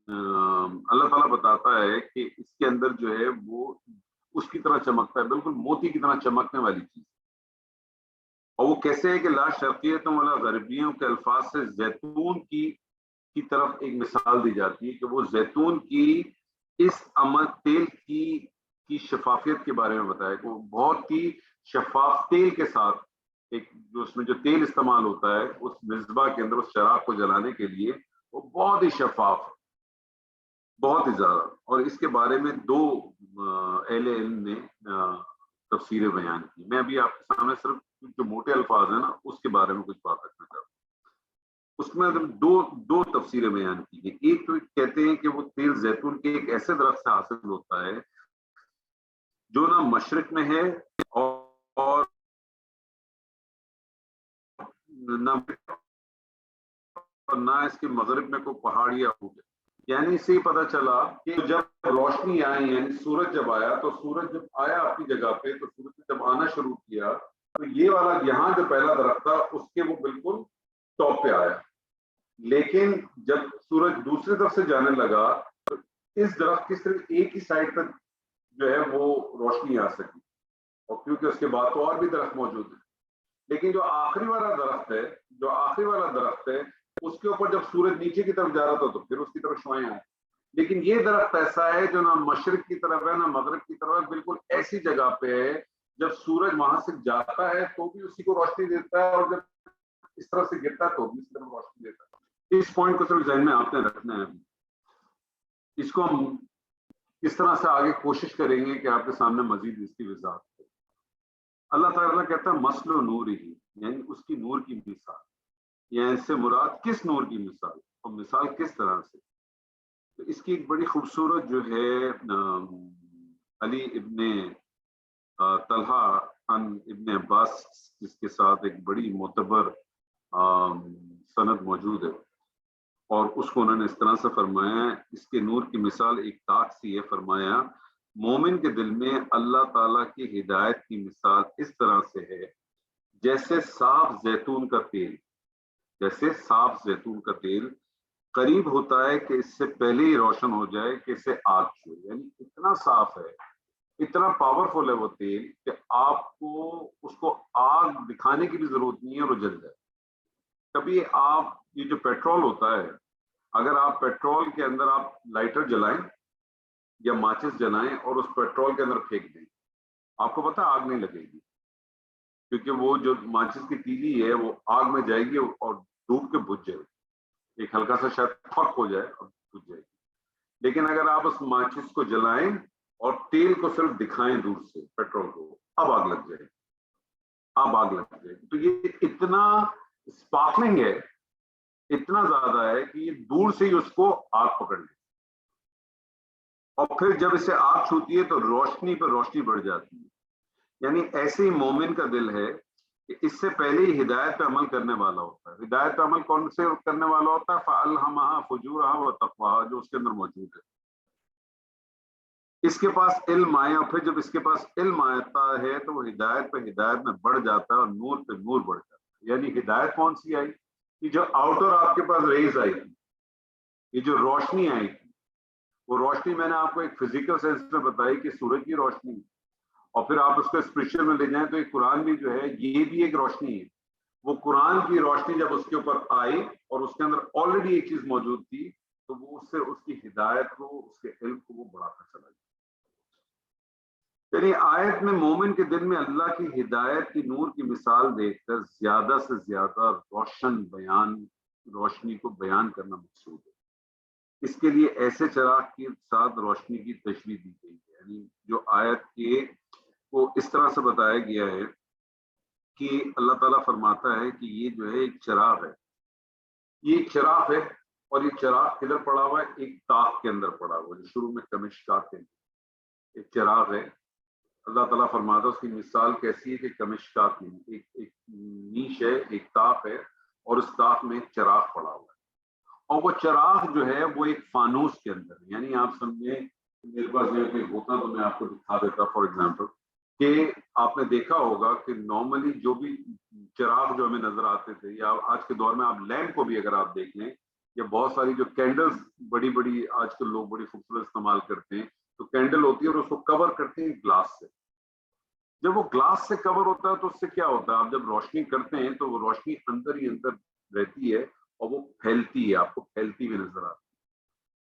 اللہ تعالیٰ بتاتا ہے کہ اس کے اندر جو ہے وہ اس کی طرح چمکتا ہے، بالکل موتی کی طرح چمکنے والی چیز. اور وہ کیسے ہے کہ لا شرقیتوں والا غربیوں کے الفاظ سے زیتون کی طرف ایک مثال دی جاتی ہے کہ وہ زیتون کی اس عمل تیل کی شفافیت کے بارے میں بتایا کہ وہ بہت ہی شفاف تیل کے ساتھ ایک جو اس میں جو تیل استعمال ہوتا ہے اس مصباح کے اندر اس چراغ کو جلانے کے لیے وہ بہت ہی شفاف ہے، بہت ہی زیادہ. اور اس کے بارے میں دو اہل علم نے تفسیریں بیان کی. میں ابھی آپ کے سامنے صرف جو موٹے الفاظ ہیں نا اس کے بارے میں کچھ بات رکھنا چاہتا ہوں. اس میں اگر دو تفسیریں بیان کی گئی. ایک تو کہتے ہیں کہ وہ تیل زیتون کے ایک ایسے درخت سے حاصل ہوتا ہے جو نہ مشرق میں ہے اور نہ اس کے مغرب میں کوئی پہاڑیاں ہو گئی. یعنی اس سے ہی پتا چلا کہ جب روشنی آئی یعنی سورج جب آیا تو سورج جب آیا اپنی جگہ پہ تو سورج نے جب آنا شروع کیا تو یہ والا یہاں جو پہلا درخت تھا اس کے وہ بالکل ٹاپ پہ آیا. لیکن جب سورج دوسری طرف سے جانے لگا تو اس درخت کی صرف ایک ہی سائڈ پر جو ہے وہ روشنی آ سکی، اور کیونکہ اس کے بعد تو اور بھی درخت موجود ہیں. لیکن جو آخری والا درخت ہے اس کے اوپر جب سورج نیچے کی طرف جا رہا تھا تو پھر اس کی طرف شعائیں آئیں. لیکن یہ درخت ایسا ہے جو نہ مشرق کی طرف ہے نہ مغرب کی طرف ہے، بالکل ایسی جگہ پہ ہے جب سورج وہاں سے جاتا ہے تو بھی اسی کو روشنی دیتا ہے اور جب اس طرح سے گرتا ہے تو بھی اس طرح روشنی دیتا ہے. اس پوائنٹ کو صرف ذہن میں آپ نے رکھنا ہے. اس کو ہم اس طرح سے آگے کوشش کریں گے کہ آپ کے سامنے مزید اس کی وضاحت کریں. اللہ تعالیٰ کہتا ہے مسل و نور ہی، یعنی اس کی نور کی مثال. یعنی اس سے مراد کس نور کی مثال اور مثال کس طرح سے؟ تو اس کی ایک بڑی خوبصورت جو ہے علی ابن طلحہ عن ابن عباس جس کے ساتھ ایک بڑی معتبر سند موجود ہے، اور اس کو انہوں نے اس طرح سے فرمایا ہے اس کے نور کی مثال ایک تاج سی ہے. فرمایا مومن کے دل میں اللہ تعالیٰ کی ہدایت کی مثال اس طرح سے ہے جیسے صاف زیتون کا تیل، جیسے صاف زیتون کا تیل قریب ہوتا ہے کہ اس سے پہلے ہی روشن ہو جائے کہ اسے آگ چھوئے. یعنی اتنا صاف ہے، اتنا پاورفل ہے وہ تیل کہ آپ کو اس کو آگ دکھانے کی بھی ضرورت نہیں ہے اور وہ جل جائے. کبھی آپ یہ جو پیٹرول ہوتا ہے، اگر آپ پیٹرول کے اندر آپ لائٹر جلائیں یا ماچس جلائیں اور اس پیٹرول کے اندر پھینک دیں، آپ کو پتا آگ نہیں لگے گی، کیونکہ وہ جو ماچس کی تیلی ہے وہ آگ میں جائے گی اور ڈوب کے بجھ جائے گی. ایک ہلکا سا شاید پھک ہو جائے اور بجھ جائے گی. لیکن اگر آپ اس ماچس کو جلائیں اور تیل کو صرف دکھائیں دور سے پیٹرول کو، اب آگ لگ جائے گی، اب آگ لگ جائے گی. تو یہ اتنا اسپارکلنگ ہے، اتنا زیادہ ہے کہ یہ دور سے ہی اس کو آگ پکڑ لے. اور پھر جب اسے آگ چھوتی ہے تو روشنی پر روشنی بڑھ جاتی ہے. یعنی ایسے ہی مومن کا دل ہے کہ اس سے پہلے ہی ہدایت پہ عمل کرنے والا ہوتا ہے. ہدایت پہ عمل کون سے کرنے والا ہوتا ہے؟ فَأَلْهَمَهَا فُجُورَهَا وَتَقْوَاهَا، جو اس کے اندر موجود ہے. اس کے پاس علم آیا، پھر جب اس کے پاس علم آتا ہے تو وہ ہدایت پہ ہدایت میں بڑھ جاتا ہے اور نور پہ نور بڑھ جاتا ہے. یعنی ہدایت کون سی آئی؟ کہ جو آؤٹر آپ کے پاس ریز آئی تھی، یہ جو روشنی آئی تھی، وہ روشنی میں نے آپ کو ایک فزیکل سینس میں بتائی کہ سورج کی روشنی، اور پھر آپ اس کو اسپرچل میں لے جائیں تو ایک قرآن بھی جو ہے یہ بھی ایک روشنی ہے. وہ قرآن کی روشنی جب اس کے اوپر آئی اور اس کے اندر آلریڈی ایک چیز موجود تھی تو وہ اس سے اس کی ہدایت کو، اس کے علم کو وہ بڑھاتا چلا گیا. یعنی آیت میں مومن کے دل میں اللہ کی ہدایت کی نور کی مثال دیکھ کر زیادہ سے زیادہ روشنی کو بیان کرنا مقصود ہے. اس کے لیے ایسے چراغ کے ساتھ روشنی کی تشریح دی گئی ہے. یعنی جو آیت کے کو اس طرح سے بتایا گیا ہے کہ اللہ تعالیٰ فرماتا ہے کہ یہ جو ہے ایک چراغ ہے، یہ ایک چراغ ہے، اور یہ چراغ کدھر پڑا ہوا ہے؟ ایک طاق کے اندر پڑا ہوا ہے، جو شروع میں کمشکات ہے، ایک چراغ ہے. اللہ تعالیٰ فرماتا ہے اس کی مثال کیسی ہے کہ کمشکات میں ایک نیش ہے، ایک طاق ہے، اور اس طاق میں ایک چراغ پڑا ہوا ہے. اور وہ چراغ جو ہے وہ ایک فانوس کے اندر ہے. یعنی آپ سمجھیں میرے پاس کوئی ہوتا تو میں آپ کو دکھا دیتا. فار ایگزامپل کہ آپ نے دیکھا ہوگا کہ نارملی جو بھی چراغ جو ہمیں نظر آتے تھے، یا آج کے دور میں آپ لیمپ کو بھی اگر آپ دیکھ لیں، یا بہت ساری جو کینڈلز بڑی بڑی آج کل لوگ بڑی خوبصورت استعمال کرتے ہیں، تو کینڈل ہوتی ہے اور اس کو کور کرتے ہیں گلاس سے. جب وہ گلاس سے کور ہوتا ہے تو اس سے کیا ہوتا ہے؟ آپ جب روشنی کرتے ہیں تو وہ روشنی اندر ہی اندر رہتی ہے اور وہ پھیلتی ہے، آپ کو پھیلتی ہوئی نظر آتی ہے.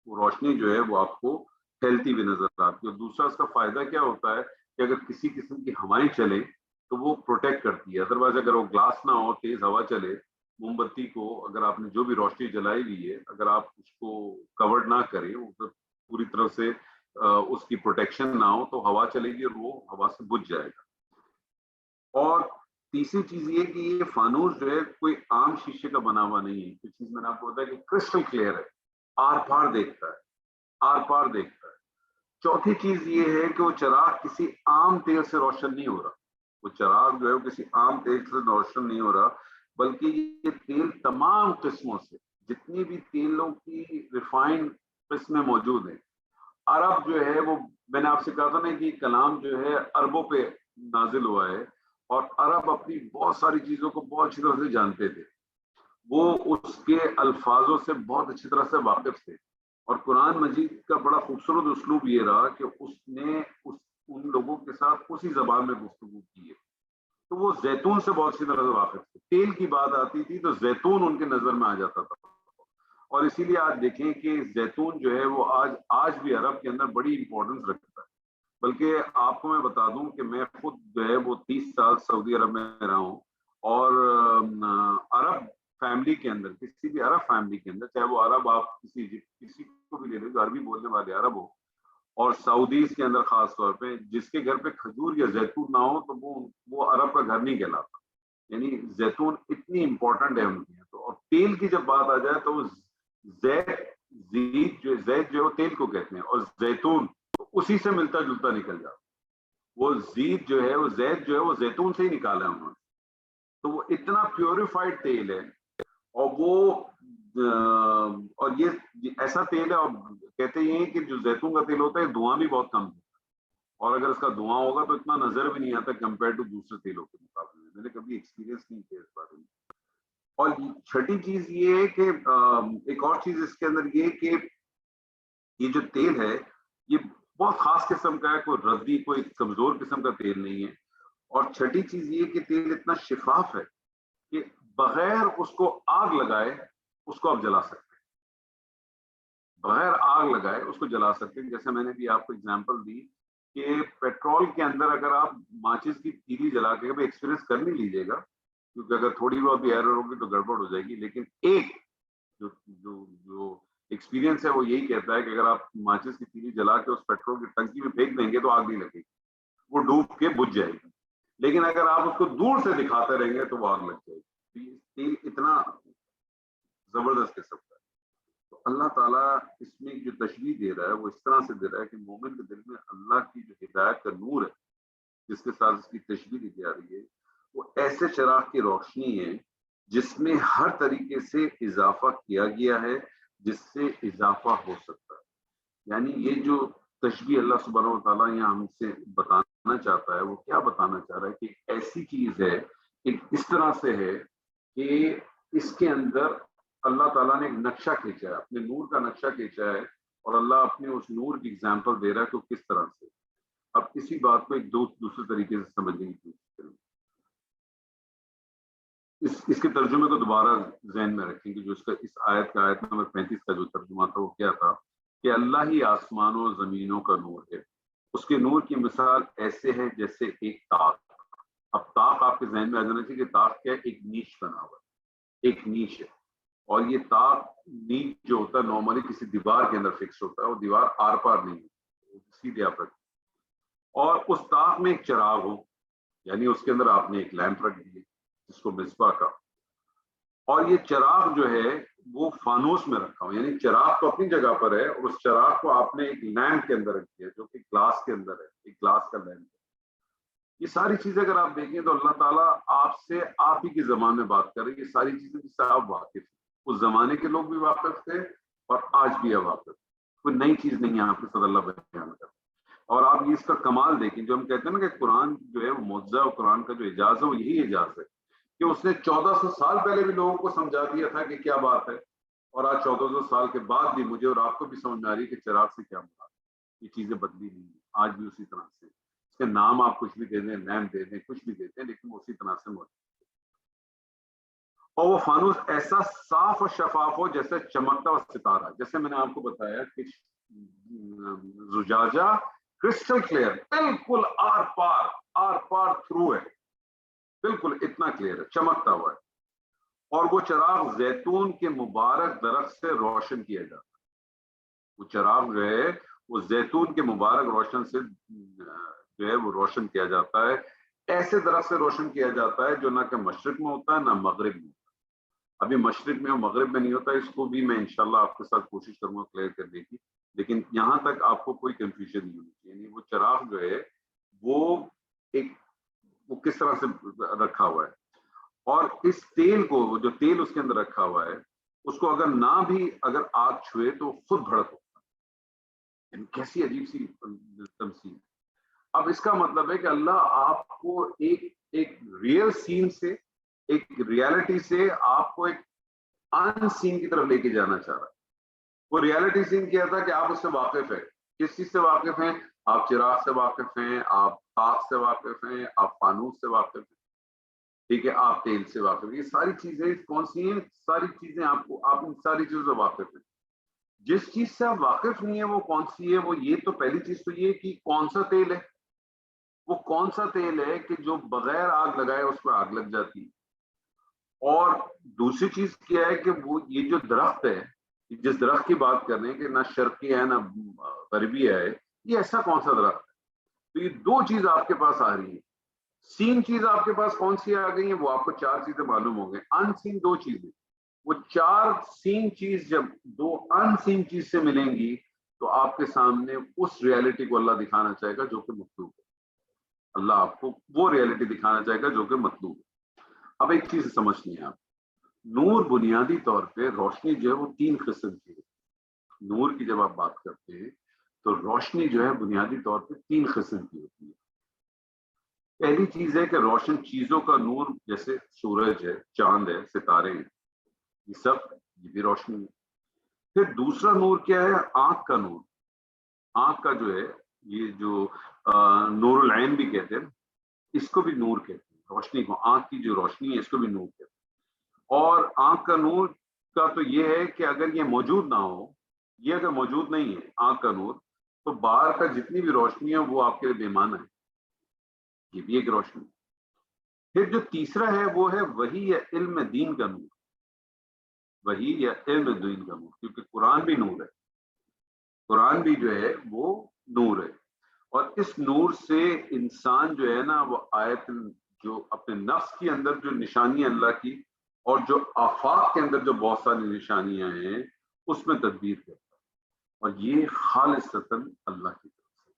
وہ روشنی جو ہے وہ آپ کو پھیلتی ہوئی نظر آتی ہے. اور دوسرا اس کا فائدہ کیا ہوتا ہے کہ اگر کسی قسم کی ہوائیں چلیں تو وہ پروٹیکٹ کرتی ہے. ادروائز اگر وہ گلاس نہ ہو، تیز ہوا چلے، موم بتی کو اگر آپ نے جو بھی روشنی جلائی ہوئی ہے اگر آپ اس کو کورڈ نہ کریں، پوری طرح سے اس کی پروٹیکشن نہ ہو، تو ہوا چلے گی اور وہ ہوا سے بجھ جائے گا. اور تیسری چیز یہ کہ یہ فانوس جو ہے کوئی عام شیشے کا بنا ہوا نہیں ہے. کچھ چیز میں نے آپ کو بتایا کہ کرسٹل کلیئر ہے، آر پار دیکھتا ہے، آر پار دیکھتا ہے. چوتھی چیز یہ ہے کہ وہ چراغ کسی عام تیل سے روشن نہیں ہو رہا. وہ چراغ جو ہے وہ کسی عام تیل سے روشن نہیں ہو رہا، بلکہ یہ تیل تمام قسموں سے، جتنی بھی تیلوں کی ریفائنڈ قسمیں موجود ہیں. عرب جو ہے وہ، میں نے آپ سے کہا تھا نا کہ کلام جو ہے عربوں پہ نازل ہوا ہے، اور عرب اپنی بہت ساری چیزوں کو بہت اچھی طرح سے جانتے تھے. وہ اس کے الفاظوں سے بہت اچھی طرح سے واقف تھے. اور قرآن مجید کا بڑا خوبصورت اسلوب یہ رہا کہ اس نے ان لوگوں کے ساتھ اسی زبان میں گفتگو کی ہے. تو وہ زیتون سے بہت اچھی طرح سے واقف تھے. تیل کی بات آتی تھی تو زیتون ان کے نظر میں آ جاتا تھا. اور اسی لیے آج دیکھیں کہ زیتون جو ہے وہ آج بھی عرب کے اندر بڑی امپورٹنس رکھتا ہے. بلکہ آپ کو میں بتا دوں کہ میں خود جو ہے وہ 30 سال سعودی عرب میں رہا ہوں، اور عرب فیملی کے اندر، کسی بھی عرب فیملی کے اندر، چاہے وہ عرب آپ کسی کو بھی لے لیں جو عربی بولنے والے عرب ہو، اور سعودیز کے اندر خاص طور پہ جس کے گھر پہ کھجور یا زیتون نہ ہو تو وہ عرب کا گھر نہیں کہلاتا. یعنی زیتون اتنی امپورٹنٹ ہے ان کی. تو اور تیل کی جب بات آ جائے تو وہ زیت جو ہے وہ تیل کو کہتے ہیں، اور زیتون اسی سے ملتا جلتا نکل جاتا. وہ زیت جو ہے وہ زیت جو ہے وہ زیتون سے ہی نکالا ہے انہوں نے. تو وہ اتنا پیوریفائڈ تیل ہے، اور یہ ایسا تیل ہے، اور کہتے ہیں کہ جو زیتون کا تیل ہوتا ہے دھواں بھی بہت کم ہے، اور اگر اس کا دھواں ہوگا تو اتنا نظر بھی نہیں آتا کمپیئر ٹو دوسرے تیلوں کے مقابلے میں. میں نے کبھی ایکسپیرینس نہیں کیا اس بارے میں. اور چھٹی چیز یہ ہے کہ ایک اور چیز اس کے اندر یہ کہ یہ جو تیل ہے یہ بہت خاص قسم کا ہے، کوئی ردی، کوئی کمزور قسم کا تیل نہیں ہے. اور چھٹی چیز یہ کہ تیل اتنا شفاف ہے کہ بغیر اس کو آگ لگائے اس کو آپ جلا سکتے ہیں. بغیر آگ لگائے اس کو جلا سکتے ہیں. جیسے میں نے بھی آپ کو اگزامپل دی کہ پیٹرول کے اندر اگر آپ ماچس کی تیلی جلا کے کبھی ایکسپیرینس کر نہیں لیجیے گا، کیونکہ اگر تھوڑی بہت بھی ایرر ہوگی تو گڑبڑ ہو جائے گی. لیکن ایک جو ایکسپیرینس ہے وہ یہی کہتا ہے کہ اگر آپ ماچس کی تیلی جلا کے اس پیٹرول کی ٹنکی میں پھینک دیں گے تو آگ نہیں لگے گی، وہ ڈوب کے بجھ جائے گی. لیکن اگر آپ اس کو دور سے دکھاتے رہیں گے تو وہ آگ لگ جائے گی. تیل اتنا زبردست قسم کا ہے. تو اللہ تعالیٰ اس میں جو تشریح دے رہا ہے وہ اس طرح سے دے رہا ہے کہ مومن کے دل میں اللہ کی جو ہدایت کا نور ہے جس کے ساتھ اس کی تشریح دی جا رہی ہے، وہ ایسے چراغ کی روشنی ہے جس میں ہر طریقے سے اضافہ کیا گیا ہے جس سے اضافہ ہو سکتا ہے. یعنی یہ جو تشبیہ اللہ سبحانہ و تعالیٰ یہاں ہم سے بتانا چاہتا ہے وہ کیا بتانا چاہ رہا ہے کہ ایسی چیز ہے، ایک اس طرح سے ہے کہ اس کے اندر اللہ تعالیٰ نے ایک نقشہ کھینچا ہے، اپنے نور کا نقشہ کھینچا ہے، اور اللہ اپنے اس نور کی اگزامپل دے رہا ہے کہ کس طرح سے. اب اسی بات کو ایک دوسرے طریقے سے سمجھنے کی کوشش کریں. اس کے ترجمے کو دوبارہ ذہن میں رکھیں کہ جو اس کا اس آیت کا آیت نمبر 35 کا جو ترجمہ تھا وہ کیا تھا کہ اللہ ہی آسمانوں و زمینوں کا نور ہے، اس کے نور کی مثال ایسے ہے جیسے ایک طاق. اب طاق آپ کے ذہن میں آ جانا چاہیے کہ طاق کیا ہے، ایک نیش بنا ہوا ہے، ایک نیش ہے. اور یہ طاق نیش جو ہوتا ہے نارملی کسی دیوار کے اندر فکس ہوتا ہے، اور دیوار آر پار نہیں ہوتی، سیدھے آپ رکھتے، اور اس طاق میں ایک چراغ ہو، یعنی اس کے اندر آپ نے ایک لیمپ رکھ دیے جس کو مصباح کا، اور یہ چراغ جو ہے وہ فانوس میں رکھا ہو، یعنی چراغ تو اپنی جگہ پر ہے اور اس چراغ کو آپ نے ایک لیمپ کے اندر رکھ دیا جو کہ گلاس کے اندر ہے، ایک گلاس کا لیمپ ہے. یہ ساری چیزیں اگر آپ دیکھیں تو اللہ تعالیٰ آپ سے آپ ہی کی زبان میں بات کر رہے ہیں. یہ ساری چیزیں جس سے آپ واقف ہیں، اس زمانے کے لوگ بھی واقف تھے اور آج بھی آپ واقف، کوئی نئی چیز نہیں ہے آپ کے ساتھ اللہ بیان کر. اور آپ یہ اس کا کمال دیکھیں، جو ہم کہتے ہیں نا کہ قرآن جو ہے وہ معجزہ، اور قرآن کا جو اعجاز ہے وہ یہی اعجاز ہے کہ اس نے 1400 سال پہلے بھی لوگوں کو سمجھا دیا تھا کہ کیا بات ہے، اور آج 1400 سال کے بعد بھی مجھے اور آپ کو بھی سمجھ میں آ رہی ہے کہ چراغ سے کیا مراد ہے. یہ چیزیں بدلی نہیں ہیں، آج بھی اسی طرح سے. اس کے نام آپ کچھ بھی دے دیں، لیمپ دے دیں، کچھ بھی دیتے ہیں، لیکن وہ اسی طرح سے موجود ہے. اور وہ فانوس ایسا صاف اور شفاف ہو جیسے چمکتا ہوا ستارہ، جیسے میں نے آپ کو بتایا کہ زجاجہ کرسٹل کلیئر، بالکل آر پار تھرو ہے، بالکل اتنا کلیئر ہے، چمکتا ہوا ہے. اور وہ چراغ زیتون کے مبارک درخت سے روشن کیا جاتا ہے. وہ چراغ جو ہے وہ زیتون کے مبارک روشن سے جو ہے وہ روشن کیا جاتا ہے. ایسے درخت سے روشن کیا جاتا ہے جو نہ کہ مشرق میں ہوتا ہے نہ مغرب میں ہوتا ہے. ابھی مشرق میں اور مغرب میں نہیں ہوتا، اس کو بھی میں انشاءاللہ آپ کے ساتھ کوشش کروں گا کلیئر کرنے کی، لیکن یہاں تک آپ کو کوئی کنفیوژن نہیں ہونی چاہیے. یعنی وہ چراغ جو ہے وہ کس طرح سے رکھا ہوا ہے، اور اس تیل کو، جو تیل اس کے اندر رکھا ہوا ہے، اس کو اگر نہ بھی اگر آگ چھوئے تو خود بھڑک ہوتا ہے. یعنی کیسی عجیب سی تمثیل. اب اس کا مطلب ہے کہ اللہ آپ کو ایک ریئل سین سے، ایک ریالٹی سے آپ کو ایک ان سین کی طرف لے کے جانا چاہ رہا ہے. وہ ریالٹی سین کیا تھا کہ آپ اس سے واقف ہیں. کس چیز سے واقف ہیں؟ آپ چراغ سے واقف ہیں، آپ طاق سے واقف ہیں، آپ فانوس سے واقف ہیں، ٹھیک ہے، آپ تیل سے واقف ہیں. یہ ساری چیزیں کون سی ہیں؟ ساری چیزیں آپ ان ساری چیزوں سے واقف ہیں. جس چیز سے آپ واقف نہیں ہیں وہ کون سی ہے؟ وہ یہ تو پہلی چیز تو یہ کہ کون سا تیل ہے، وہ کون سا تیل ہے کہ جو بغیر آگ لگائے اس پہ آگ لگ جاتی ہے. اور دوسری چیز کیا ہے کہ وہ یہ جو درخت ہے، جس درخت کی بات کر رہے ہیں کہ نہ شرقی ہے نہ غربی ہے، یہ ایسا کون سا درخت ہے؟ تو یہ دو چیز آپ کے پاس آ رہی ہیں. سین چیز آپ کے پاس کون سی آ گئی ہیں؟ وہ آپ کو چار چیزیں معلوم ہو گئی. ان سین دو چیزیں، وہ چار سین چیز جب دو ان سین چیز سے ملیں گی تو آپ کے سامنے اس ریالٹی کو اللہ دکھانا چاہے گا جو کہ مطلوب ہے. اللہ آپ کو وہ ریالٹی دکھانا چاہے گا جو کہ مطلوب ہے. اب ایک چیز سمجھنی ہے آپ، نور بنیادی طور پہ روشنی جو ہے وہ تین قسم کی ہے. نور کی جب آپ بات کرتے ہیں تو روشنی جو ہے بنیادی طور پہ تین قسم کی ہوتی ہے. پہلی چیز ہے کہ روشن چیزوں کا نور، جیسے سورج ہے، چاند ہے، ستارے ہیں، یہ بھی روشنی ہے. پھر دوسرا نور کیا ہے؟ آنکھ کا نور. آنکھ کا جو ہے، یہ جو نور العین بھی کہتے ہیں، اس کو بھی نور کہتے ہیں. روشنی کو، آنکھ کی جو روشنی ہے اس کو بھی نور کہتے ہیں. اور آنکھ کا نور کا تو یہ ہے کہ اگر یہ موجود نہ ہو، یہ اگر موجود نہیں ہے آنکھ کا نور، تو باہر کا جتنی بھی روشنی ہے وہ آپ کے لیے بے معنی ہے. یہ بھی ایک روشنی. پھر جو تیسرا ہے وہ ہے وحی یا علم دین کا نور. وحی یا علم دین کا نور، کیونکہ قرآن بھی نور ہے، قرآن بھی جو ہے وہ نور ہے. اور اس نور سے انسان جو ہے نا وہ آیت، جو اپنے نفس کے اندر جو نشانی اللہ کی، اور جو آفاق کے اندر جو بہت ساری نشانیاں ہیں اس میں تدبیر کرتا ہے. اور یہ خالصتاً اللہ کی طرف سے.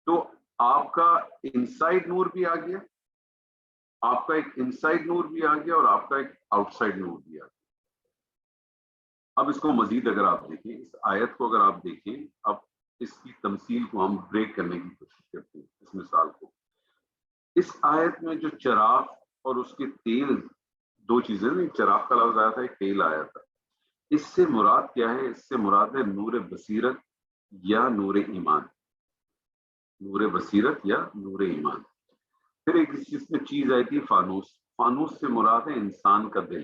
تو آپ کا انسائڈ نور بھی آ گیا، آپ کا ایک انسائڈ نور بھی آ گیا، اور آپ کا ایک آؤٹ سائڈ نور بھی آ گیا. اب اس کو مزید اگر آپ دیکھیں، اس آیت کو اگر آپ دیکھیں، اب اس کی تمثیل کو ہم بریک کرنے کی کوشش کرتے ہیں. اس مثال کو، اس آیت میں جو چراغ اور اس کے تیل، دو چیزیں، نہیں چراغ کا لفظ آیا تھا، ایک تیل آیا تھا. اس سے مراد کیا ہے؟ اس سے مراد ہے نور بصیرت یا نور ایمان. نور بصیرت یا نور ایمان. پھر ایک اس میں چیز آئی تھی فانوس. فانوس سے مراد ہے انسان کا دل،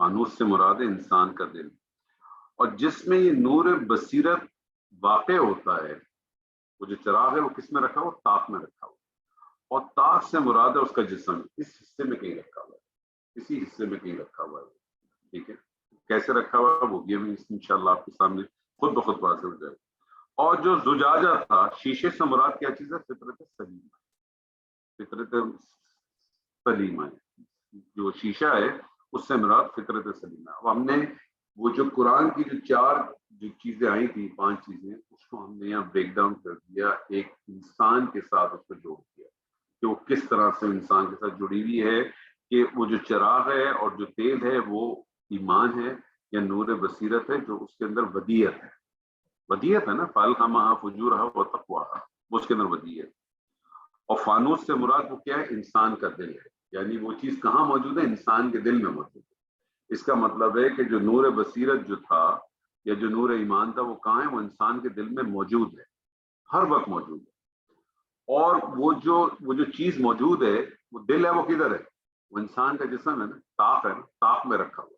فانوس سے مراد ہے انسان کا دل، اور جس میں یہ نور بصیرت واقع ہوتا ہے، وہ جو چراغ ہے وہ کس میں رکھا ہوا؟ طاق میں رکھا ہوا، اور طاق سے مراد ہے اس کا جسم، اس حصے میں کہیں رکھا ہوا ہے، اسی حصے میں کہیں رکھا ہوا ہے، ٹھیک ہے؟ کیسے رکھا ہوا ہے وہ بھی انشاءاللہ آپ کے سامنے خود بخود واضح ہو جائے گا۔ اور جو زجاجہ تھا، شیشے سے مراد کیا چیز ہے؟ فطرت سلیمہ، فطرت سلیمہ ہے، جو شیشہ ہے اس سے مراد فطرت سلیمہ۔ اب ہم نے وہ جو قرآن کی جو چار جو چیزیں آئی تھی، 5 چیزیں، اس کو ہم نے یہاں بریک ڈاؤن کر دیا، ایک انسان کے ساتھ اس کو جوڑ دیا کہ وہ کس طرح سے انسان کے ساتھ جڑی ہوئی ہے، کہ وہ جو چراغ ہے اور جو تیل ہے وہ ایمان ہے یا نور بصیرت ہے، جو اس کے اندر ودیت ہے، ودیت ہے نا، فالہمہا فجورہا وتقواہا، وہ اس کے اندر ودیت۔ اور فانوس سے مراد وہ کیا ہے؟ انسان کا دل ہے، یعنی وہ چیز کہاں موجود ہے؟ انسان کے دل میں موجود ہے۔ اس کا مطلب ہے کہ جو نور بصیرت جو تھا یا جو نور ایمان تھا، وہ کہاں ہے؟ وہ انسان کے دل میں موجود ہے، ہر وقت موجود ہے۔ اور وہ جو چیز موجود ہے، وہ دل ہے، وہ کدھر ہے؟ وہ انسان کا جسم ہے نا، طاق ہے نا، طاق میں رکھا ہوا۔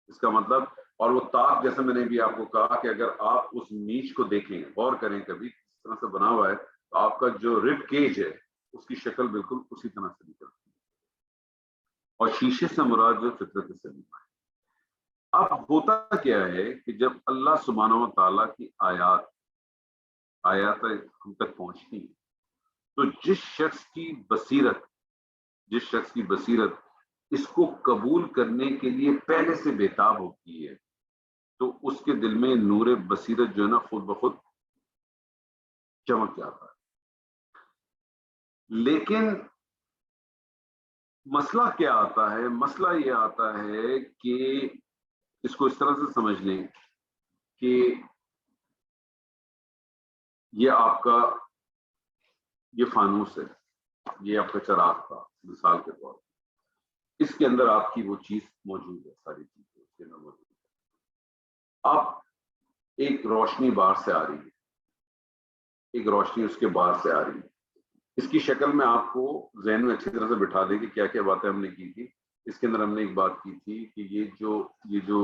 اس کا مطلب، اور وہ طاق جیسے میں نے بھی آپ کو کہا کہ اگر آپ اس نیچ کو دیکھیں، غور کریں کبھی اس طرح سے بنا ہوا ہے، تو آپ کا جو رب کیج ہے اس کی شکل بالکل اسی طرح سے نکلتی ہے۔ اور شیشے سے مراد جو فطرت سلیمہ ہے۔ اب ہوتا کیا ہے کہ جب اللہ سبحانہ و تعالیٰ کی آیات ہم تک پہنچتی ہیں، تو جس شخص کی بصیرت اس کو قبول کرنے کے لیے پہلے سے بےتاب ہوتی ہے، تو اس کے دل میں نور بصیرت جو ہے نا خود بخود چمک جاتا ہے۔ لیکن مسئلہ کیا آتا ہے؟ مسئلہ یہ آتا ہے کہ اس کو اس طرح سے سمجھ لیں کہ یہ آپ کا یہ فانوس ہے، یہ آپ کا چراغ تھا مثال کے طور پر، اس کے اندر آپ کی وہ چیز موجود ہے، ساری چیزیں اس کے اندر موجود ہے۔ اب ایک روشنی باہر سے آ رہی ہے، ایک روشنی اس کے باہر سے آ رہی ہے، اس کی شکل میں آپ کو ذہن میں اچھی طرح سے بٹھا دے کہ کیا کیا باتیں ہم نے کی تھی۔ اس کے اندر ہم نے ایک بات کی تھی کہ یہ جو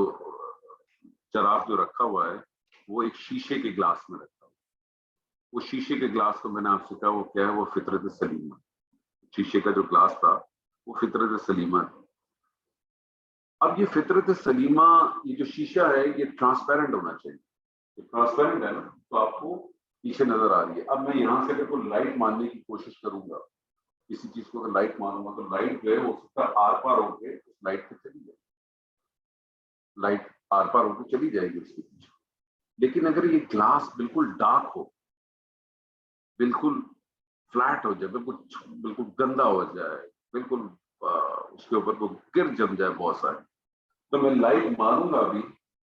چراغ جو رکھا ہوا ہے وہ ایک شیشے کے گلاس میں رکھا ہوا ہے۔ وہ شیشے کے گلاس کو میں نے آپ سے کہا وہ کیا ہے؟ وہ فطرت سلیمہ، شیشے کا جو گلاس تھا وہ فطرت سلیمہ تھی۔ اب یہ فطرت سلیمہ، یہ جو شیشہ ہے یہ ٹرانسپیرنٹ ہونا چاہیے، یہ ٹرانسپیرنٹ ہے نا، تو آپ کو پیچھے نظر آ رہی ہے۔ اب میں یہاں سے اگر کوئی لائٹ ماننے کی کوشش کروں گا، کسی چیز کو اگر لائٹ مانوں گا، تو لائٹ جو ہے وہ اس کا آر پار ہو کے اس لائٹ پہ چلی جائے گی، لائٹ آر پار ہو کے چلی جائے گی اس کے پیچھے۔ لیکن اگر یہ گلاس بالکل ڈارک ہو، بالکل فلیٹ ہو جائے، بالکل گندا ہو جائے، بالکل اس کے اوپر کو گر جم جائے بہت سارے، تو میں لائٹ مانوں گا ابھی،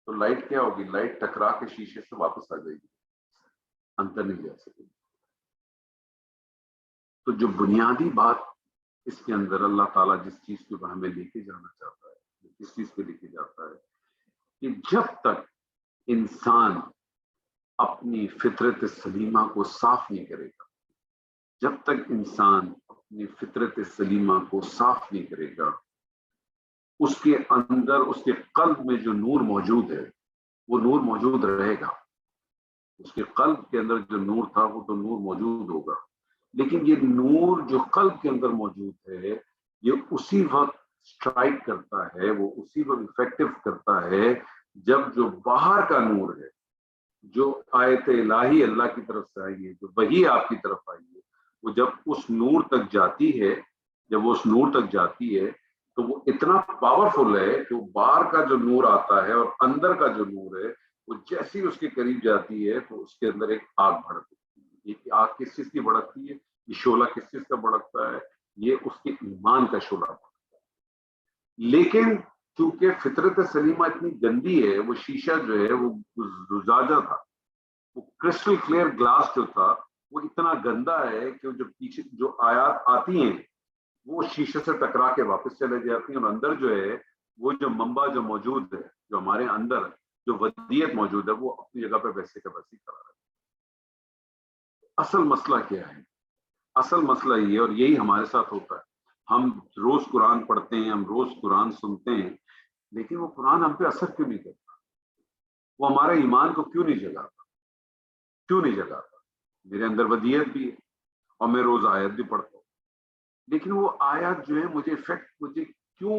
تو لائٹ کیا ہوگی؟ لائٹ ٹکرا کے شیشے سے واپس آ جائے گی، اندر نہیں جا سکے گی۔ تو جو بنیادی بات اس کے اندر اللہ تعالیٰ جس چیز کے اوپر ہمیں لے کے جانا چاہتا ہے، جس چیز پہ لے کے جاتا ہے، کہ جب تک انسان اپنی فطرت سلیمہ کو صاف نہیں کرے گا، جب تک انسان اپنی فطرت سلیمہ کو صاف نہیں کرے گا، اس کے اندر، اس کے قلب میں جو نور موجود ہے وہ نور موجود رہے گا۔ اس کے قلب کے اندر جو نور تھا وہ تو نور موجود ہوگا، لیکن یہ نور جو قلب کے اندر موجود ہے یہ اسی وقت سٹرائک کرتا ہے، وہ اسی وقت افیکٹو کرتا ہے جب جو باہر کا نور ہے، جو آیت الہی اللہ کی طرف سے آئی ہے، جو وحی آپ کی طرف آئی ہے، وہ جب اس نور تک جاتی ہے، جب وہ اس نور تک جاتی ہے تو وہ اتنا پاورفل ہے کہ وہ باہر کا جو نور آتا ہے اور اندر کا جو نور ہے وہ جیسی اس کے قریب جاتی ہے تو اس کے اندر ایک آگ بھڑکتی ہے۔ یہ آگ کس چیز کی بھڑکتی ہے؟ یہ شعلہ کس چیز کا بھڑکتا ہے؟ یہ اس کے ایمان کا شعلہ بھڑکتا ہے۔ لیکن چونکہ فطرت سلیمہ اتنی گندی ہے، وہ شیشہ جو ہے وہ زجاجہ تھا، وہ کرسٹل کلیئر گلاس جو تھا وہ اتنا گندا ہے کہ جو پیچھے جو آیات آتی ہیں وہ شیشے سے ٹکرا کے واپس چلے جاتی ہیں، اور اندر جو ہے وہ جو منبع جو موجود ہے، جو ہمارے اندر جو ودیت موجود ہے، وہ اپنی جگہ پہ ویسے کا ویسے کرا رہا ہے۔ اصل مسئلہ کیا ہے؟ اصل مسئلہ یہ، اور یہی ہمارے ساتھ ہوتا ہے ہم روز قرآن پڑھتے ہیں، ہم روز قرآن سنتے ہیں، لیکن وہ قرآن ہم پہ اثر کیوں نہیں کرتا؟ وہ ہمارے ایمان کو کیوں نہیں جگاتا؟ کیوں نہیں جگاتا؟ میرے اندر ودیت بھی ہے اور میں روز آیت بھی پڑھتا ہوں، لیکن وہ آیات جو ہے مجھے افیکٹ، مجھے کیوں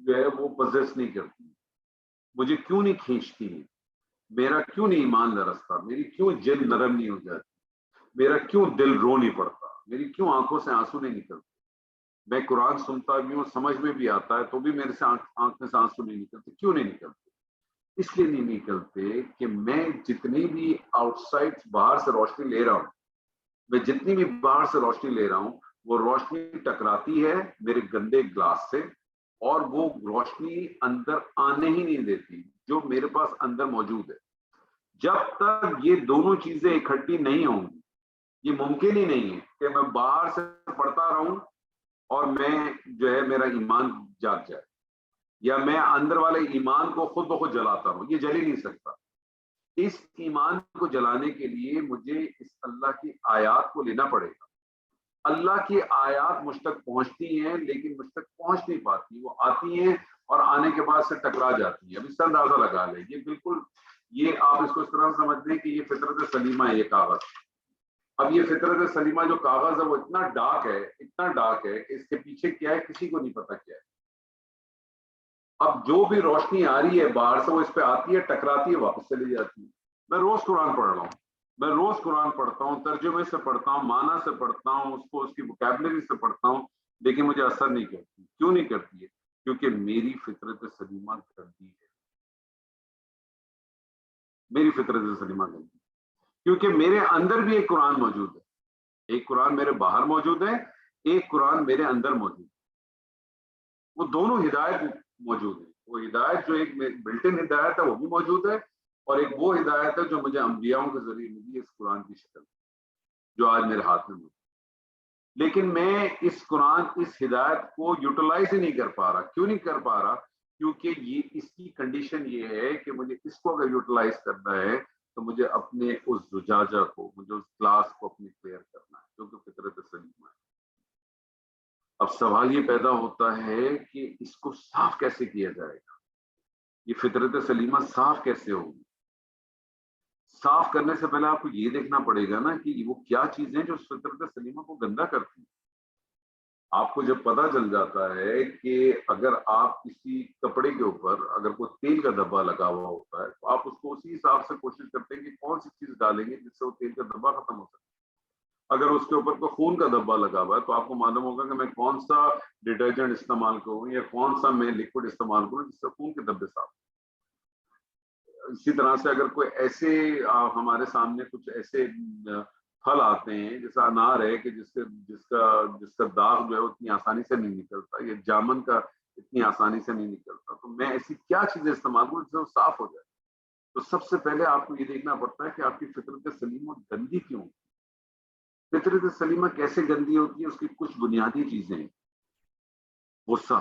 جو ہے وہ پوزیس نہیں کرتی، مجھے کیوں نہیں کھینچتی، میرا کیوں نہیں ایمان لرزتا، میری کیوں جلد نرم نہیں ہو جاتی، میرا کیوں دل رو نہیں پڑتا، میری کیوں آنکھوں سے آنسو نہیں نکلتے؟ میں قرآن سنتا بھی ہوں، سمجھ میں بھی آتا ہے، تو بھی میرے سے آنکھ میں سے آنسو نہیں نکلتے. کیوں نہیں نکلتے؟ اس لیے نہیں نکلتے کہ میں جتنی بھی آؤٹ سائڈ باہر سے روشنی لے رہا ہوں، میں جتنی بھی باہر سے روشنی لے رہا ہوں، وہ روشنی ٹکراتی ہے میرے گندے گلاس سے، اور وہ روشنی اندر آنے ہی نہیں دیتی جو میرے پاس اندر موجود ہے. جب تک یہ دونوں چیزیں اکٹھی نہیں ہوں گی، یہ ممکن ہی نہیں ہے کہ میں باہر سے پڑھتا رہوں اور میں جو ہے میرا ایمان جاگ جائے، یا میں اندر والے ایمان کو خود بخود جلاتا رہوں. یہ جل ہی نہیں سکتا. اس ایمان کو جلانے کے لیے مجھے اس اللہ کی آیات کو لینا پڑے گا. اللہ کی آیات مجھ تک پہنچتی ہیں لیکن مجھ تک پہنچ نہیں پاتی، وہ آتی ہیں اور آنے کے بعد سے ٹکرا جاتی ہیں. اب اس کا اندازہ لگا لیں، یہ بالکل، یہ آپ اس کو اس طرح سمجھتے ہیں کہ یہ فطرت سلیمہ ہے، یہ کاغذ. اب یہ فطرت سلیمہ جو کاغذ ہے وہ اتنا ڈارک ہے، اتنا ڈارک ہے کہ اس کے پیچھے کیا ہے کسی کو نہیں پتا کیا ہے. اب جو بھی روشنی آ رہی ہے باہر سے، وہ اس پہ آتی ہے، ٹکراتی ہے، واپس چلی جاتی ہے. میں روز قرآن پڑھ رہا ہوں، میں روز قرآن پڑھتا ہوں، ترجمے سے پڑھتا ہوں، معنی سے پڑھتا ہوں، اس کو اس کی وکیبلری سے پڑھتا ہوں، لیکن مجھے اثر نہیں کرتی. کیوں نہیں کرتی ہے؟ کیونکہ میری فطرت سلیمہ گندی ہے. میری فطرت سلیمہ گندی، کیونکہ میرے اندر بھی ایک قرآن موجود ہے. ایک قرآن میرے باہر موجود ہے، ایک قرآن میرے اندر موجود ہے. وہ دونوں ہدایت موجود ہے. وہ ہدایت جو ایک بلٹن ہدایت ہے وہ بھی موجود ہے، اور ایک وہ ہدایت ہے جو مجھے انبیاؤں کے ذریعے ملی اس قرآن کی شکل، جو آج میرے ہاتھ میں موجود. لیکن میں اس قرآن، اس ہدایت کو یوٹیلائز ہی نہیں کر پا رہا. کیوں نہیں کر پا رہا؟ کیونکہ یہ اس کی کنڈیشن یہ ہے کہ مجھے اس کو اگر یوٹیلائز کرنا ہے تو مجھے اپنے اس زجاجہ کو، مجھے اس گلاس کو اپنے کلیئر کرنا ہے، کیونکہ فطرت سلیمہ ہے. اب سوال یہ پیدا ہوتا ہے کہ اس کو صاف کیسے کیا جائے گا؟ یہ فطرت سلیمہ صاف کیسے ہوگی؟ صاف کرنے سے پہلے آپ کو یہ دیکھنا پڑے گا نا کہ وہ کیا چیزیں جو فطرت سلیمہ کو گندا کرتی ہیں. آپ کو جب پتا چل جاتا ہے کہ اگر آپ کسی کپڑے کے اوپر اگر کوئی تیل کا دھبا لگا ہوا ہوتا ہے تو آپ اس کو اسی حساب سے کوشش کرتے ہیں کہ کون سی چیز ڈالیں گے جس سے وہ تیل کا دھبا ختم ہو سکے. اگر اس کے اوپر کوئی خون کا دھبا لگا ہوا ہے تو آپ کو معلوم ہوگا کہ میں کون سا ڈٹرجنٹ استعمال کروں یا کون سا میں لکوڈ استعمال کروں جس سے خون کے دھبے صاف. اسی طرح سے اگر کوئی ایسے ہمارے سامنے کچھ ایسے پھل آتے ہیں، جیسا انار ہے کہ جس کا داغ جو ہے اتنی آسانی سے نہیں نکلتا، یا جامن کا اتنی آسانی سے نہیں نکلتا، تو میں ایسی کیا چیزیں استعمال کروں جس سے وہ صاف ہو جائے؟ تو سب سے پہلے آپ کو یہ دیکھنا پڑتا ہے کہ آپ کی فطرت سلیمہ گندی کیوں؟ فطرت سلیمہ کیسے گندی ہوتی ہے؟ اس کی کچھ بنیادی چیزیں ہیں. غصہ،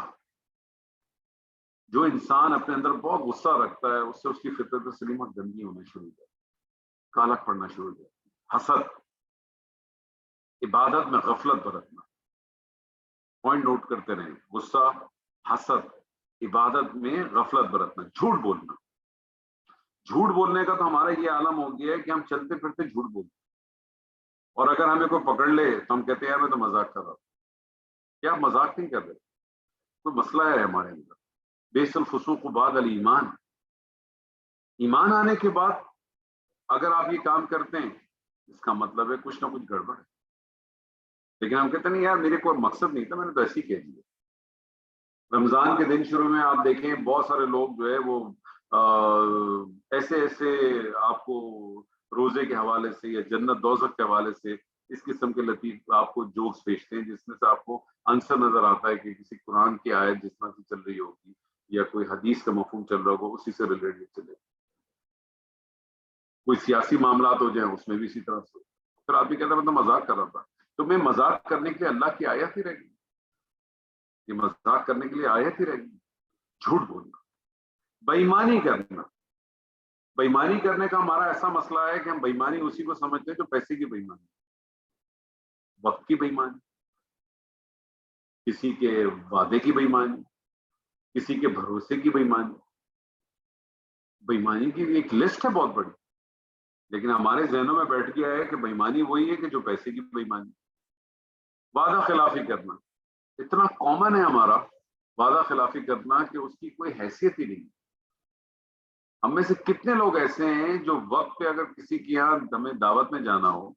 جو انسان اپنے اندر بہت غصہ رکھتا ہے اس سے اس کی فطرت سلیمہ گندی ہونا شروع ہو جاتی، کالک پڑنا شروع ہو جاتی. حسد، عبادت میں غفلت برتنا. پوائنٹ نوٹ کرتے رہیں، غصہ، حسد، عبادت میں غفلت برتنا. جھوٹ بولنا. جھوٹ بولنے کا تو ہمارا یہ عالم ہو گیا ہے کہ ہم چلتے پھرتے جھوٹ بولتے ہیں، اور اگر ہمیں کوئی پکڑ لے تو ہم کہتے ہیں یار میں تو مذاق کر رہا تھا. کیا آپ مذاق نہیں کر رہے؟ کوئی مسئلہ ہے ہمارے اندر. بیس الفسوق بعد الایمان، ایمان آنے کے بعد اگر آپ یہ کام کرتے ہیں اس کا مطلب ہے کچھ نہ کچھ گڑبڑ ہے. لیکن ہم کہتے ہیں نہیں یار میرے کوئی مقصد نہیں تھا، میں نے تو ایسے ہی کہہ دیا. رمضان کے دن شروع میں آپ دیکھیں بہت سارے لوگ جو ہے وہ ایسے ایسے آپ کو روزے کے حوالے سے یا جنت دوزخ کے حوالے سے اس قسم کے لطیف آپ کو جوکس بھیجتے ہیں جس میں سے آپ کو عنصر نظر آتا ہے کہ کسی قرآن کی آیت جس طرح سے چل رہی ہوگی یا کوئی حدیث کا مفہوم چل رہا ہوگا اسی سے ریلیٹڈ چلے. کوئی سیاسی معاملات ہو جائیں اس میں بھی اسی طرح سے. پھر آپ بھی کہتے ہیں میں تو مذاق کر رہا تھا. تو میں مذاق کرنے کے لیے اللہ کی آیت ہی رہ گئی، یہ مذاق کرنے کے لیے آیت ہی رہ گئی. جھوٹ بولنا، بےایمانی کرنا. بےایمانی کرنے کا ہمارا ایسا مسئلہ ہے کہ ہم بےایمانی اسی کو سمجھتے ہیں جو پیسے کی بےایمانی، وقت کی بےایمانی. کسی کے وعدے کی بےایمانی، کسی کے بھروسے کی بےایمانی. بےایمانی کی ایک لسٹ ہے بہت بڑی، لیکن ہمارے ذہنوں میں بیٹھ گیا ہے کہ بےایمانی وہی ہے کہ جو پیسے کی بےایمانی. وعدہ خلافی کرنا اتنا کامن ہے ہمارا، وعدہ خلافی کرنا کہ اس کی کوئی حیثیت ہی نہیں. ہم میں سے کتنے لوگ ایسے ہیں جو وقت پہ اگر کسی کے یہاں ہمیں دعوت میں جانا ہو،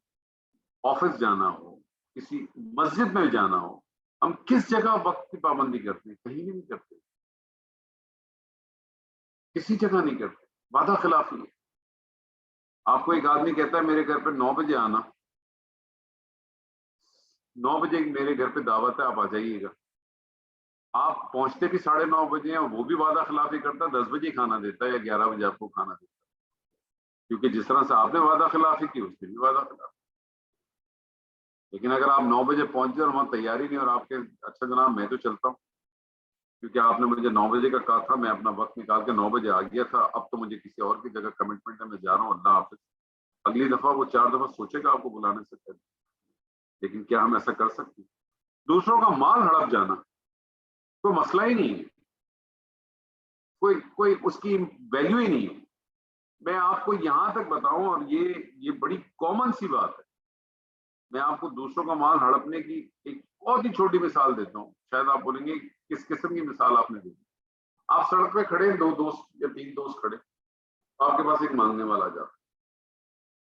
آفس جانا ہو، کسی مسجد میں جانا ہو، ہم کس جگہ وقت کی پابندی کرتے ہیں؟ کہیں بھی نہیں کرتے، کسی جگہ نہیں کرتے. وعدہ خلافی ہے. آپ کو ایک آدمی کہتا ہے میرے گھر پہ 9 بجے آنا، 9 بجے میرے گھر پہ دعوت ہے، آپ آ جائیے گا. آپ پہنچتے بھی 9:30 بجے ہیں، وہ بھی وعدہ خلافی کرتا ہے، 10 بجے کھانا دیتا ہے یا 11 بجے آپ کو کھانا دیتا ہے. کیونکہ جس طرح سے آپ نے وعدہ خلافی کی اس سے بھی وعدہ خلافی. لیکن اگر آپ 9 بجے پہنچ جائے اور وہاں تیاری نہیں، اور آپ کے اچھا جناب میں تو چلتا ہوں کیونکہ آپ نے مجھے 9 بجے کا کہا تھا، میں اپنا وقت نکال کے 9 بجے آ گیا تھا، اب تو مجھے کسی اور کی جگہ کمٹمنٹ ہے، میں جا رہا ہوں، اللہ حافظ. اگلی دفعہ وہ 4 دفعہ سوچے گا آپ کو بلانے سے پہلے. لیکن کیا ہم ایسا کر سکتے ہیں؟ دوسروں کا مال ہڑپ جانا کوئی مسئلہ ہی نہیں ہے، کوئی اس کی ویلیو ہی نہیں ہے. میں آپ کو یہاں تک بتاؤں، اور یہ بڑی کامن سی بات ہے، میں آپ کو دوسروں کا مال ہڑپنے کی ایک بہت ہی چھوٹی مثال دیتا ہوں. شاید آپ بولیں گے کس قسم کی مثال آپ نے دی. آپ سڑک پہ کھڑے، 2 دوست یا 3 دوست کھڑے، آپ کے پاس ایک مانگنے والا آ جاتا،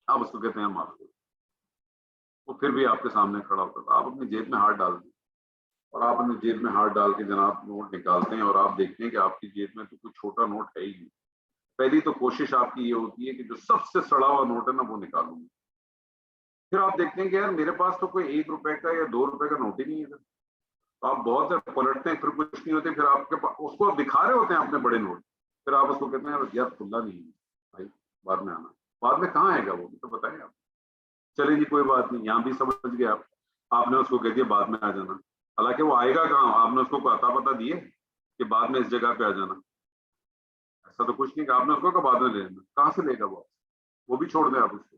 آپ اس کو کہتے ہیں معاف کرو. وہ پھر بھی آپ کے سامنے کھڑا ہوتا تھا، آپ اپنی جیب میں ہاتھ ڈال دیں، اور آپ اپنی جیب میں ہاتھ ڈال کے جناب نوٹ نکالتے ہیں، اور آپ دیکھتے ہیں کہ آپ کی جیب میں تو کوئی چھوٹا نوٹ ہے ہی نہیں. پہلی تو کوشش آپ کی یہ ہوتی ہے کہ جو سب سے سڑا ہوا نوٹ ہے نا وہ نکالوں گی. پھر آپ دیکھتے ہیں کہ یار میرے پاس تو کوئی 1 روپے کا یا 2 روپے کا نوٹ ہی نہیں ہے. تو آپ بہت سے پلٹتے ہیں، پھر کچھ نہیں ہوتے، پھر آپ کے پاس اس کو دکھا رہے ہوتے ہیں اپنے بڑے نوٹ، پھر آپ اس کو کہتے ہیں یار کھلا نہیں ہے بھائی، بعد میں آنا. بعد میں کہاں آئے گا وہ بھی تو بتائیں آپ. چلے جی کوئی بات نہیں، یہاں بھی سمجھ گئے آپ نے اس کو کہہ دیا بعد میں آ جانا، حالانکہ وہ آئے گا کہاں؟ آپ نے اس کو کوئی عطا پتہ دیے کہ بعد میں اس جگہ پہ آ جانا؟ ایسا تو کچھ نہیں کہ آپ نے اس کو بعد میں لے لینا. کہاں سے لے گا وہ بھی چھوڑ دیں آپ اس کو.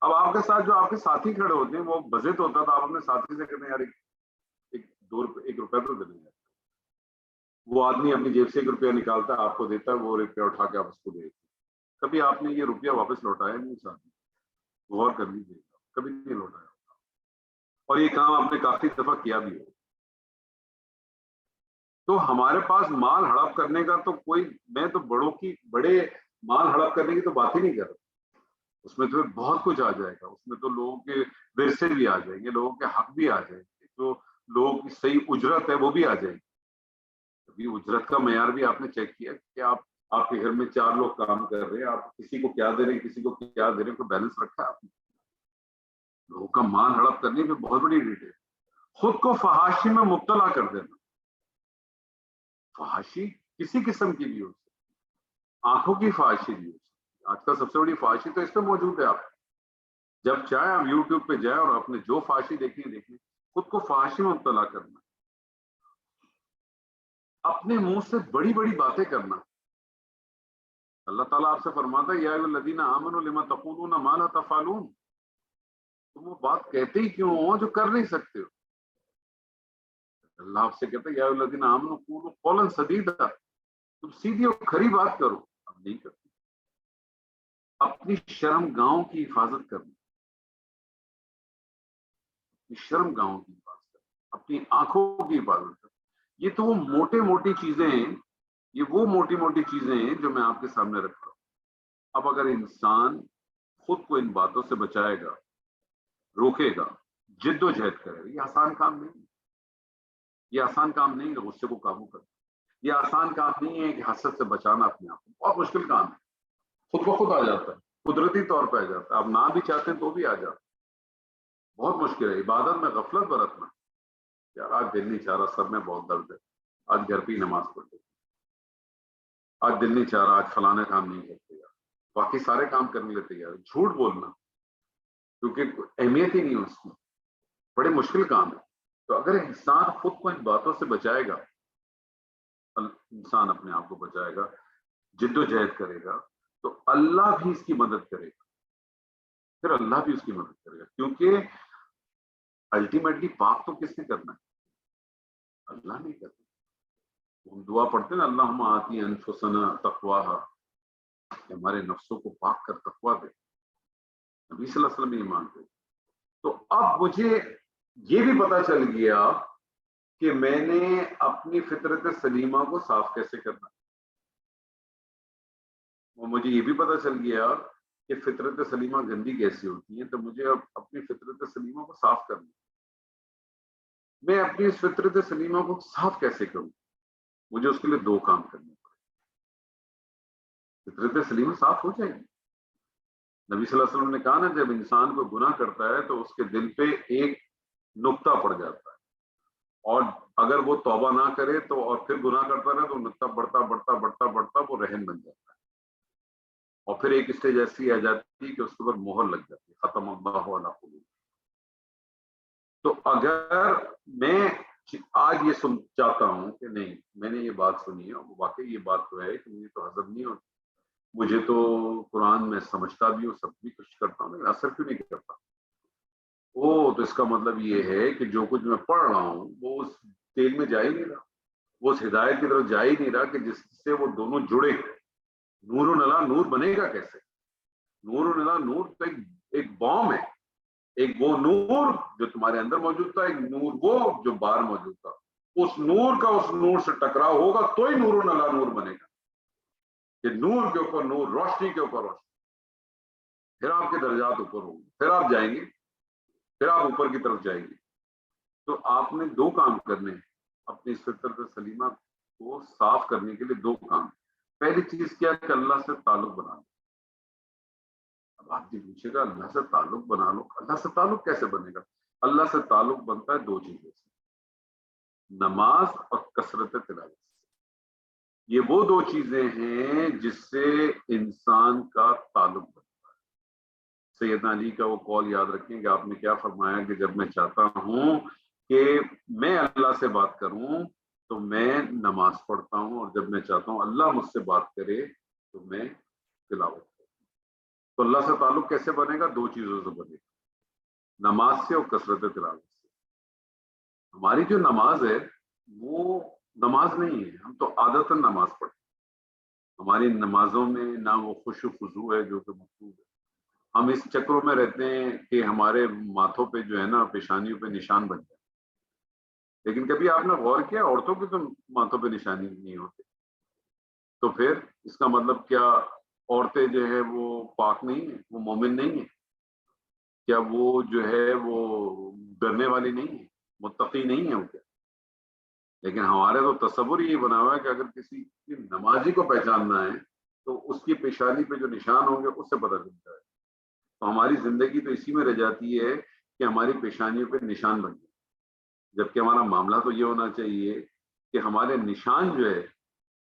اب آپ کے ساتھ جو آپ کے ساتھی کھڑے ہوتے ہیں وہ بجٹ ہوتا تھا، آپ اپنے ساتھی سے کہتے ہیں یار ایک 1 روپے تو دے دیں. وہ آدمی اپنی جیب سے 1 روپیہ نکالتا ہے، آپ کو دیتا ہے، وہ روپیہ اٹھا کے آپ اس کو دے دیتے. کبھی آپ نے یہ روپیہ واپس لوٹایا نہیں ساتھی؟ غور کر لیجیے، کبھی نہیں لوٹایا. اور یہ کام آپ نے کافی دفعہ کیا بھی ہو. تو ہمارے پاس مال ہڑپ کرنے کا تو کوئی، میں تو بڑے مال ہڑپ کرنے کی تو بات ہی نہیں کر رہا. اس میں تو بہت کچھ آ جائے گا، اس میں تو لوگوں کے ورثے بھی آ جائیں گے، لوگوں کے حق بھی آ جائیں گے، جو لوگوں کی صحیح اجرت ہے وہ بھی آ جائے گی. ابھی اجرت کا معیار بھی آپ نے چیک کیا کہ آپ کے گھر میں 4 لوگ کام کر رہے ہیں، آپ کسی کو کیا دے رہے ہیں، کسی کو کیا دے رہے ہیں، کوئی بیلنس رکھا ہے آپ نے؟ لوگوں کا مال ہڑپ کرنے میں بہت بڑی ڈیٹیل. خود کو فحاشی میں مبتلا کر دینا. فحاشی کسی قسم کی بھی ہو سکتی، آنکھوں کی فحاشی بھی ہو سکتی. آج کل سب سے بڑی فحاشی تو اس پہ موجود ہے. آپ جب چاہیں آپ یوٹیوب پہ جائیں اور آپ نے جو فحاشی دیکھنی ہے دیکھیں. خود کو فحاشی میں مبتلا کرنا، اپنے منہ سے بڑی بڑی باتیں کرنا. اللہ تعالیٰ آپ سے فرماتا ہے یا ایھا الذین آمنوا لما تقولون ما لا تفعلون. تم وہ بات کہتے ہی کیوں ہو جو کر نہیں سکتے ہو؟ اللہ آپ سے کہتا ہے یا ایھا الذین آمنوا قولوا قولا سدیدا، تم سیدھی اور کھری بات کرو. اب نہیں کرتے. اپنی شرم گاؤں کی حفاظت کرنا، اپنی شرم گاؤں کی حفاظت کرنا، اپنی آنکھوں کی حفاظت کرنا. یہ تو وہ موٹی چیزیں ہیں، یہ وہ موٹی چیزیں ہیں جو میں آپ کے سامنے رکھ رہا ہوں. اب اگر انسان خود کو ان باتوں سے بچائے گا، روکے گا، جد و جہد کرے گا، یہ آسان کام نہیں ہے. یہ آسان کام نہیں ہے غصے کو قابو کرنا. یہ آسان کام نہیں ہے کہ حسد سے بچانا اپنے آپ کو. بہت مشکل کام ہے. خود بخود آ جاتا ہے، قدرتی طور پہ آ جاتا ہے. آپ نہ بھی چاہتے ہیں تو بھی آ جاتا ہے. بہت مشکل ہے. عبادت میں غفلت برتنا، یار آج دل نہیں چاہ رہا، سر میں بہت درد ہے، آج گھر پہ ہی نماز پڑھ لیتے، آج دل نہیں چاہ رہا، آج فلانے کام نہیں کرتے. یار باقی سارے کام کرنے لیتے. یار جھوٹ بولنا کیونکہ اہمیت ہی نہیں ہے اس کی، بڑے مشکل کام ہے. تو اگر انسان خود کو ان باتوں سے بچائے گا، انسان اپنے آپ کو بچائے گا، جد و جہد کرے گا، تو اللہ بھی اس کی مدد کرے گا. پھر اللہ بھی اس کی مدد کرے گا، کیونکہ الٹیمیٹلی پاک تو کس نے کرنا ہے؟ اللہ نہیں کرتے. ہم دعا پڑھتے ہیں نا اللہم آتی انفسنا تقواہا، کہ ہمارے نفسوں کو پاک کر تقویٰ دے. نبی صلی اللہ علیہ وسلم یہ مانتے. تو اب مجھے یہ بھی پتا چل گیا کہ میں نے اپنی فطرت سلیمہ کو صاف کیسے کرنا. اور مجھے یہ بھی پتا چل گیا کہ فطرت سلیمہ گندی کیسی ہوتی ہے. تو مجھے اب اپنی فطرت سلیمہ کو صاف کرنا. میں اپنی اس فطرت سلیمہ کو صاف کیسے کروں؟ مجھے اس کے لیے دو کام کرنے پڑے. فطرت سلیمہ صاف ہو جائے گی. نبی صلی اللہ علیہ وسلم نے کہا نا جب انسان کو گناہ کرتا ہے تو اس کے دل پہ ایک نقطہ پڑ جاتا ہے، اور اگر وہ توبہ نہ کرے تو اور پھر گناہ کرتا رہے تو نقطہ بڑھتا بڑھتا بڑھتا بڑھتا وہ رہن بن جاتا ہے، اور پھر ایک اسٹیج ایسی آ جاتی ہے کہ اس کے اوپر مہر لگ جاتی ہے، ختم اللہ علی قلوب. تو اگر میں آج یہ چاہتا ہوں کہ نہیں میں نے یہ بات سنی ہے، واقعی یہ بات تو ہے کہ مجھے تو ہضم نہیں ہوتی، مجھے تو قرآن میں سمجھتا بھی ہوں، سب بھی کچھ کرتا ہوں، لیکن اثر کیوں نہیں کرتا؟ تو اس کا مطلب یہ ہے کہ جو کچھ میں پڑھ رہا ہوں وہ اس تیل میں جا ہی نہیں رہا، وہ اس ہدایت کی طرف جا ہی نہیں رہا کہ جس سے وہ دونوں جڑے. نور و نلا نور بنے گا کیسے؟ نور و نلا نور تو ایک بام ہے. ایک وہ نور جو تمہارے اندر موجود تھا، ایک نور وہ جو باہر موجود تھا. اس نور کا اس نور سے ٹکراؤ ہوگا تو ہی نور و نلا نور بنے گا. کہ نور کے اوپر نور، روشنی کے اوپر روشنی، پھر آپ کے درجات اوپر ہوں گے، پھر آپ جائیں گے، پھر آپ اوپر کی طرف جائیں گے. تو آپ نے دو کام کرنے ہیں اپنی فطرت سلیمہ کو صاف کرنے کے لیے. دو کام. پہلی چیز کیا کہ اللہ سے تعلق بنا لو. اب آپ جی پوچھے گا اللہ سے تعلق بنا لو، اللہ سے تعلق کیسے بنے گا؟ اللہ سے تعلق بنتا ہے دو چیزوں سے، نماز اور کثرت تلاوت سے. یہ وہ دو چیزیں ہیں جس سے انسان کا تعلق بنتا ہے. سیدنا علی کا وہ قول یاد رکھیں کہ آپ نے کیا فرمایا کہ جب میں چاہتا ہوں کہ میں اللہ سے بات کروں تو میں نماز پڑھتا ہوں، اور جب میں چاہتا ہوں اللہ مجھ سے بات کرے تو میں تلاوت کرتا ہوں. تو اللہ سے تعلق کیسے بنے گا؟ دو چیزوں سے بنے گا، نماز سے اور کثرت تلاوت سے. ہماری جو نماز ہے وہ نماز نہیں ہے، ہم تو عادتاً نماز پڑھتے ہیں. ہماری نمازوں میں نہ وہ خشوع و خضوع ہے جو کہ مطلوب ہے. ہم اس چکروں میں رہتے ہیں کہ ہمارے ماتھوں پہ جو ہے نا پیشانیوں پہ نشان بن جائے. لیکن کبھی آپ نے غور کیا عورتوں کے تو ماتھوں پہ نشانی نہیں ہوتے؟ تو پھر اس کا مطلب کیا عورتیں جو ہے وہ پاک نہیں ہیں، وہ مومن نہیں ہیں؟ کیا وہ جو ہے وہ ڈرنے والی نہیں ہے، متقی نہیں ہے وہ؟ کیا لیکن ہمارے تو تصور یہ بنا ہوا ہے کہ اگر کسی کی نمازی کو پہچاننا ہے تو اس کی پیشانی پہ جو نشان ہوں گے اس سے پتہ چلتا ہے. تو ہماری زندگی تو اسی میں رہ جاتی ہے کہ ہماری پیشانیوں پہ نشان بن جائے، جبکہ ہمارا معاملہ تو یہ ہونا چاہیے کہ ہمارے نشان جو ہے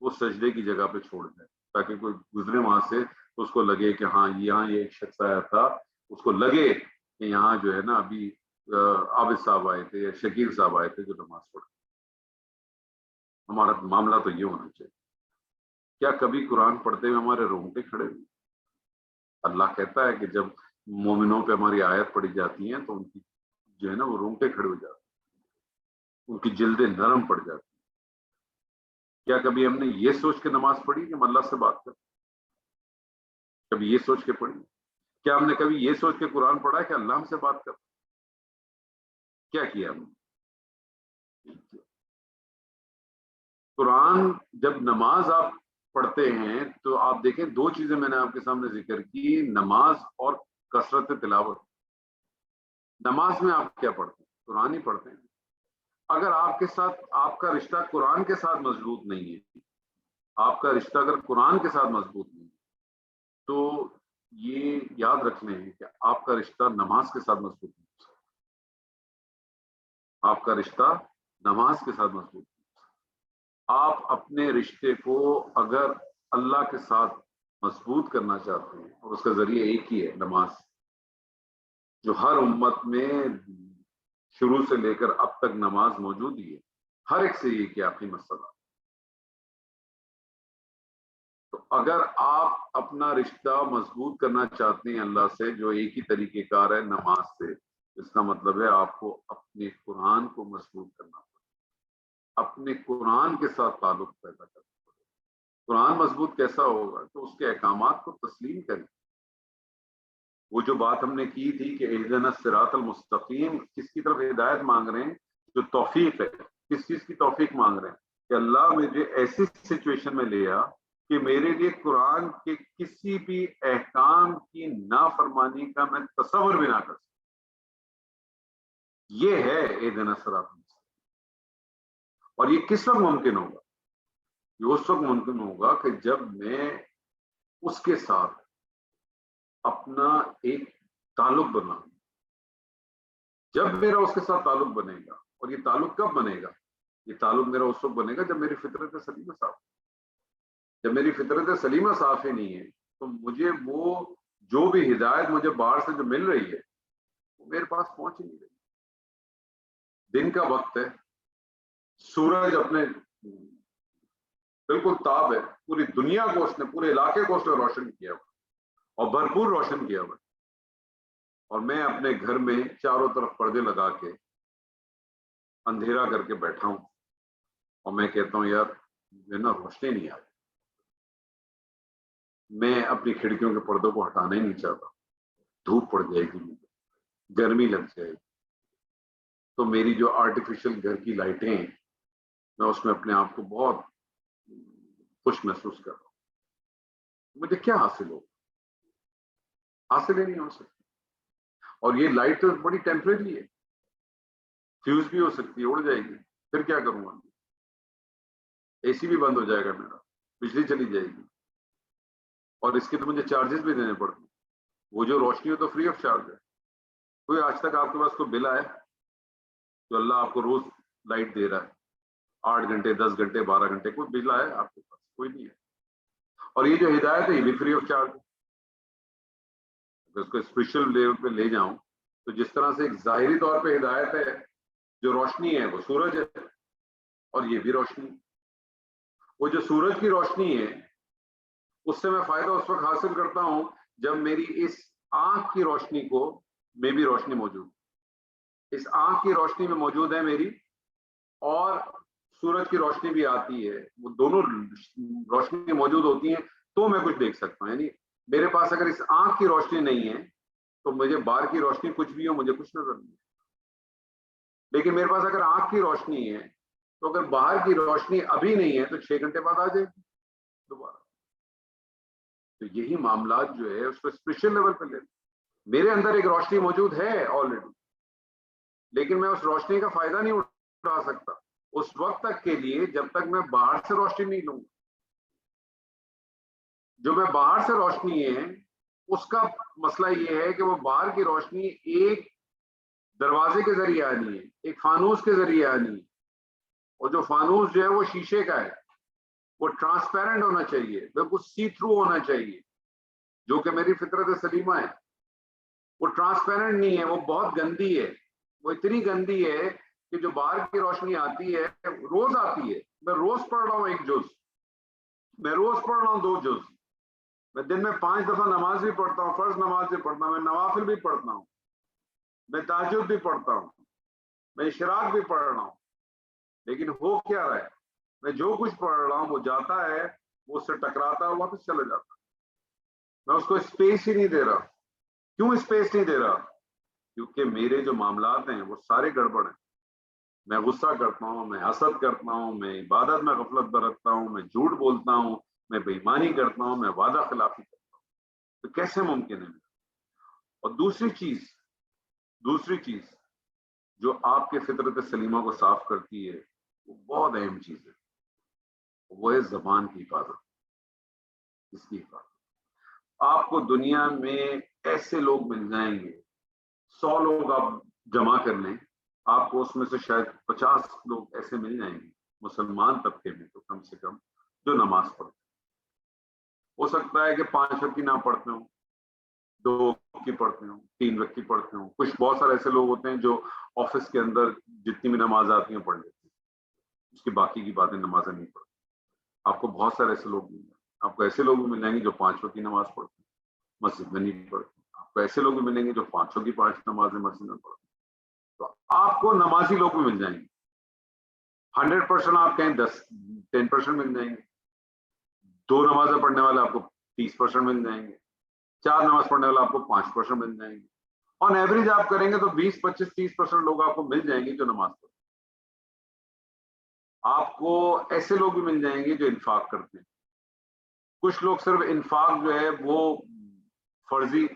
وہ سجدے کی جگہ پہ چھوڑ دیں، تاکہ کوئی گزرے وہاں سے تو اس کو لگے کہ ہاں یہاں یہ ایک شخص آیا تھا، اس کو لگے کہ یہاں جو ہے نا ابھی عابد صاحب آئے تھے یا شکیل صاحب آئے تھے جو نماز پڑھتے. ہمارا معاملہ تو یہ ہونا چاہیے. کیا کبھی قرآن پڑھتے ہوئے ہمارے رونگٹے کھڑے ہوئے؟ اللہ کہتا ہے کہ جب مومنوں پہ ہماری آیت پڑھی جاتی ہیں تو ان کی جو ہے نا وہ رونگٹے کھڑے ہو جاتے ہیں، ان کی جلدیں نرم پڑ جاتی ہیں. کیا کبھی ہم نے یہ سوچ کے نماز پڑھی کہ ہم اللہ سے بات کریں؟ کبھی یہ سوچ کے پڑھی؟ کیا ہم نے کبھی یہ سوچ کے قرآن پڑھا ہے کہ اللہ ہم سے بات کر؟ کیا کیا ہم نے؟ قرآن جب نماز آپ پڑھتے ہیں تو آپ دیکھیں دو چیزیں میں نے آپ کے سامنے ذکر کی، نماز اور کثرت تلاوت. نماز میں آپ کیا پڑھتے ہیں؟ قرآن ہی پڑھتے ہیں. اگر آپ کے ساتھ آپ کا رشتہ قرآن کے ساتھ مضبوط نہیں ہے، آپ کا رشتہ اگر قرآن کے ساتھ مضبوط نہیں ہے تو یہ یاد رکھ لیں کہ آپ کا رشتہ نماز کے ساتھ مضبوط نہیں ہے. آپ کا رشتہ نماز کے ساتھ مضبوط نہیں. آپ اپنے رشتے کو اگر اللہ کے ساتھ مضبوط کرنا چاہتے ہیں اور اس کا ذریعہ ایک ہی ہے، نماز، جو ہر امت میں شروع سے لے کر اب تک نماز موجود ہی ہے، ہر ایک سے یہ کہ آخری مسئلہ. تو اگر آپ اپنا رشتہ مضبوط کرنا چاہتے ہیں اللہ سے جو ایک ہی طریقہ کار ہے نماز سے، اس کا مطلب ہے آپ کو اپنے قرآن کو مضبوط کرنا پڑے. اپنے قرآن کے ساتھ تعلق پیدا کرنا پڑے. قرآن مضبوط کیسا ہوگا؟ تو اس کے احکامات کو تسلیم کریں. وہ جو بات ہم نے کی تھی کہ اہدنا الصراط المستقیم، کس کی طرف ہدایت مانگ رہے ہیں؟ جو توفیق ہے. کس چیز کی توفیق مانگ رہے ہیں؟ کہ اللہ مجھے ایسی سچویشن میں لے آ کہ میرے لیے قرآن کے کسی بھی احکام کی نافرمانی کا میں تصور بھی نہ کر سکوں. یہ ہے اہدنا الصراط المستقیم. اور یہ کس وقت ممکن ہوگا؟ یہ اس وقت ممکن ہوگا کہ جب میں اس کے ساتھ اپنا ایک تعلق بناؤں. جب میرا اس کے ساتھ تعلق بنے گا، اور یہ تعلق کب بنے گا؟ یہ تعلق میرا اس وقت بنے گا جب میری فطرت سلیمہ صاف. جب میری فطرت سلیمہ صاف ہی نہیں ہے تو مجھے وہ جو بھی ہدایت مجھے باہر سے جو مل رہی ہے وہ میرے پاس پہنچ ہی نہیں رہی. دن کا وقت ہے، سورج اپنے بالکل تاب ہے، پوری دنیا کو اس نے، پورے علاقے کو اس نے روشن کیا ہوا اور بھرپور روشن کیا ہوا. اور میں اپنے گھر میں چاروں طرف پردے لگا کے اندھیرا کر کے بیٹھا ہوں اور میں کہتا ہوں یار میں نا روشنی نہیں آ رہی. میں اپنی کھڑکیوں کے پردوں کو ہٹانا ہی نہیں چاہتا. دھوپ پڑ جائے گی، گرمی لگ جائے گی، تو میری جو آرٹیفیشل گھر کی لائٹیں ہیں میں اس میں اپنے آپ کو بہت خوش محسوس کر رہا ہوں. مجھے کیا حاصل ہو؟ حاصل ہی نہیں ہو سکتی. اور یہ لائٹ تو بڑی ٹیمپریری ہے، فیوز بھی ہو سکتی ہے، اڑ جائے گی. پھر کیا کروں گا؟ اے سی بھی بند ہو جائے گا میرا، بجلی چلی جائے گی، اور اس کے تو مجھے چارجز بھی دینے پڑتے ہیں. وہ جو روشنی ہو تو فری آف چارج ہے. کوئی آج تک آپ کے پاس کوئی بل آئے جو اللہ آپ کو روز لائٹ دے رہا ہے 8 گھنٹے 10 گھنٹے 12 گھنٹے؟ کوئی بل آئے آپ کے پاس؟ کوئی نہیں ہے. اور یہ جو ہدایت ہے یہ بھی فری آف چارج ہے. اگر اس کو اسپریچل لیول پہ لے جاؤں تو جس طرح سے ایک ظاہری طور پہ ہدایت ہے، جو روشنی ہے وہ سورج ہے، اور یہ بھی روشنی. وہ جو سورج کی روشنی ہے اس سے میں فائدہ اس وقت حاصل کرتا ہوں جب میری اس آنکھ کی روشنی کو میں بھی روشنی موجود، اس آنکھ کی روشنی میں موجود ہے میری، اور سورج کی روشنی بھی آتی ہے. وہ دونوں روشنی موجود ہوتی ہیں تو میں کچھ دیکھ سکتا ہوں. یعنی میرے پاس اگر اس آنکھ کی روشنی نہیں ہے تو مجھے باہر کی روشنی کچھ بھی ہو مجھے کچھ نظر نہیں. لیکن میرے پاس اگر آنکھ کی روشنی ہے تو اگر باہر کی روشنی ابھی نہیں ہے تو 6 گھنٹے بعد آ جائے گی دوبارہ. تو یہی معاملات جو ہے اس کو اسپریچل لیول پہ لے. میرے اندر ایک روشنی موجود ہے آلریڈی، لیکن میں اس روشنی کا فائدہ نہیں اٹھا سکتا اس وقت تک کے لیے جب تک میں باہر سے روشنی نہیں لوں. جو میں باہر سے روشنی ہے اس کا مسئلہ یہ ہے کہ وہ باہر کی روشنی ایک دروازے کے ذریعے آنی ہے، ایک فانوس کے ذریعے آنی ہے. اور جو فانوس جو ہے وہ شیشے کا ہے، وہ ٹرانسپیرنٹ ہونا چاہیے، بالکل سی تھرو ہونا چاہیے، جو کہ میری فطرت سلیمہ ہے. وہ ٹرانسپیرنٹ نہیں ہے، وہ بہت گندی ہے. وہ اتنی گندی ہے کہ جو باہر کی روشنی آتی ہے روز آتی ہے. میں روز پڑھ رہا ہوں 1 جز، میں روز پڑھ رہا ہوں 2 جز، میں دن میں 5 دفعہ نماز بھی پڑھتا ہوں، فرض نماز بھی پڑھتا ہوں، میں نوافل بھی پڑھتا ہوں، میں تہجد بھی پڑھتا ہوں، میں اشراق بھی پڑھ رہا ہوں. لیکن ہو کیا رہا ہے؟ میں جو کچھ پڑھ رہا ہوں وہ جاتا ہے، وہ اس سے ٹکراتا ہے، واپس چلا جاتا ہے. میں اس کو اسپیس ہی نہیں دے رہا. کیوں اسپیس نہیں دے رہا؟ کیونکہ میرے جو معاملات ہیں وہ سارے گڑبڑ ہیں. میں غصہ کرتا ہوں، میں حسد کرتا ہوں، میں عبادت میں غفلت برتتا ہوں، میں جھوٹ بولتا ہوں، میں بے ایمانی کرتا ہوں، میں وعدہ خلافی کرتا ہوں. تو کیسے ممکن ہے؟ اور دوسری چیز جو آپ کے فطرت سلیمہ کو صاف کرتی ہے وہ بہت اہم چیز ہے، وہ ہے زبان کی حفاظت. اس کی حفاظت. آپ کو دنیا میں ایسے لوگ مل جائیں گے، 100 لوگ آپ جمع کر لیں، آپ کو اس میں سے شاید 50 لوگ ایسے مل جائیں گے مسلمان طبقے میں تو کم سے کم جو نماز پڑھتے. ہو سکتا ہے کہ 5 وقت کی نہ پڑھتے ہوں، 2 وقت کی پڑھتے ہوں، 3 وقت کی پڑھتے ہوں. کچھ بہت سارے ایسے لوگ ہوتے ہیں جو آفس کے اندر جتنی بھی نماز آتی ہیں پڑھ لیتے ہیں، اس کی باقی کی باتیں نمازیں نہیں پڑھتے. آپ کو بہت سارے ایسے لوگ مل جائیں گے. آپ کو ایسے لوگ بھی مل جائیں گے جو 5 وقت کی نماز پڑھتے ہیں، مسجد میں نہیں پڑھتے. آپ کو ایسے لوگ بھی ملیں گے جو 5 کی 5 نمازیں مسجد میں پڑھتے ہیں. تو آپ کو نمازی لوگ بھی مل جائیں گے. 100% آپ کہیں 10% مل جائیں گے. 2 نمازیں پڑھنے والے آپ کو 30% مل جائیں گے. 4 نماز پڑھنے والے آپ کو 5% مل جائیں گے. آن ایوریج آپ کریں گے تو 20, 25, 30% لوگ آپ کو مل جائیں گے جو نماز پڑھیں. آپ کو ایسے لوگ بھی مل جائیں گے جو انفاق کرتے ہیں. کچھ لوگ صرف انفاق جو ہے وہ فرضی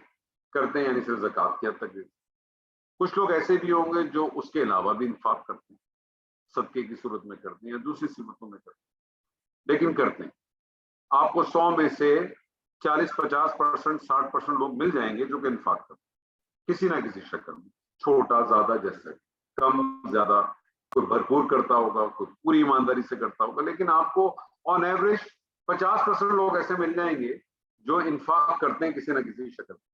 کرتے ہیں, یعنی صرف زکوٰۃ کی حد تک. کچھ لوگ ایسے بھی ہوں گے جو اس کے علاوہ بھی انفاق کرتے ہیں, صدقے کی صورت میں کرتے ہیں یا دوسری صورتوں میں کرتے ہیں, لیکن کرتے ہیں. آپ کو 100 میں سے 40, 50%, 60% لوگ مل جائیں گے جو کہ انفاق کرتے ہیں کسی نہ کسی شکل میں, چھوٹا زیادہ, جیسے کم زیادہ. کوئی بھرپور کرتا ہوگا, کوئی پوری ایمانداری سے کرتا ہوگا, لیکن آپ کو آن ایوریج 50% لوگ ایسے مل جائیں گے جو انفاق کرتے ہیں کسی نہ کسی شکل میں.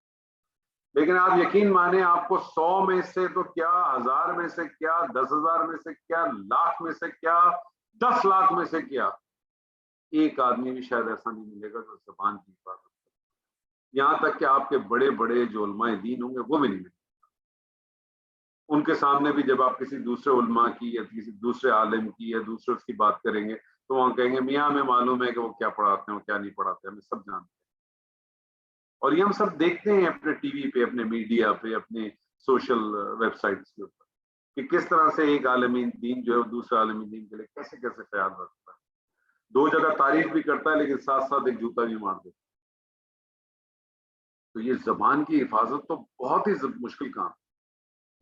لیکن آپ یقین مانیں, آپ کو 100 میں سے تو کیا, 1000 میں سے کیا, 10,000 میں سے کیا, لاکھ میں سے کیا, 10 لاکھ میں سے کیا, ایک آدمی بھی شاید ایسا نہیں ملے گا جو زبان کی حفاظت کرے. یہاں تک کہ آپ کے بڑے بڑے جو علماء دین ہوں گے وہ بھی نہیں ملیں گے. ان کے سامنے بھی جب آپ کسی دوسرے علماء کی یا کسی دوسرے عالم کی یا دوسرے اس کی بات کریں گے تو وہاں کہیں گے میاں ہمیں معلوم ہے کہ وہ کیا پڑھاتے ہیں, وہ کیا نہیں پڑھاتے, ہمیں سب جانتے ہیں. اور یہ ہم سب دیکھتے ہیں اپنے ٹی وی پہ, اپنے میڈیا پہ, اپنے سوشل ویب سائٹس کے اوپر کہ کس طرح سے ایک عالمی دین جو ہے دوسرے عالمی دین کے لیے کیسے کیسے خیال رکھتا ہے. 2 جگہ تعریف بھی کرتا ہے لیکن ساتھ ساتھ ایک جوتا بھی مار دیتا ہے. تو یہ زبان کی حفاظت تو بہت ہی مشکل کام ہے,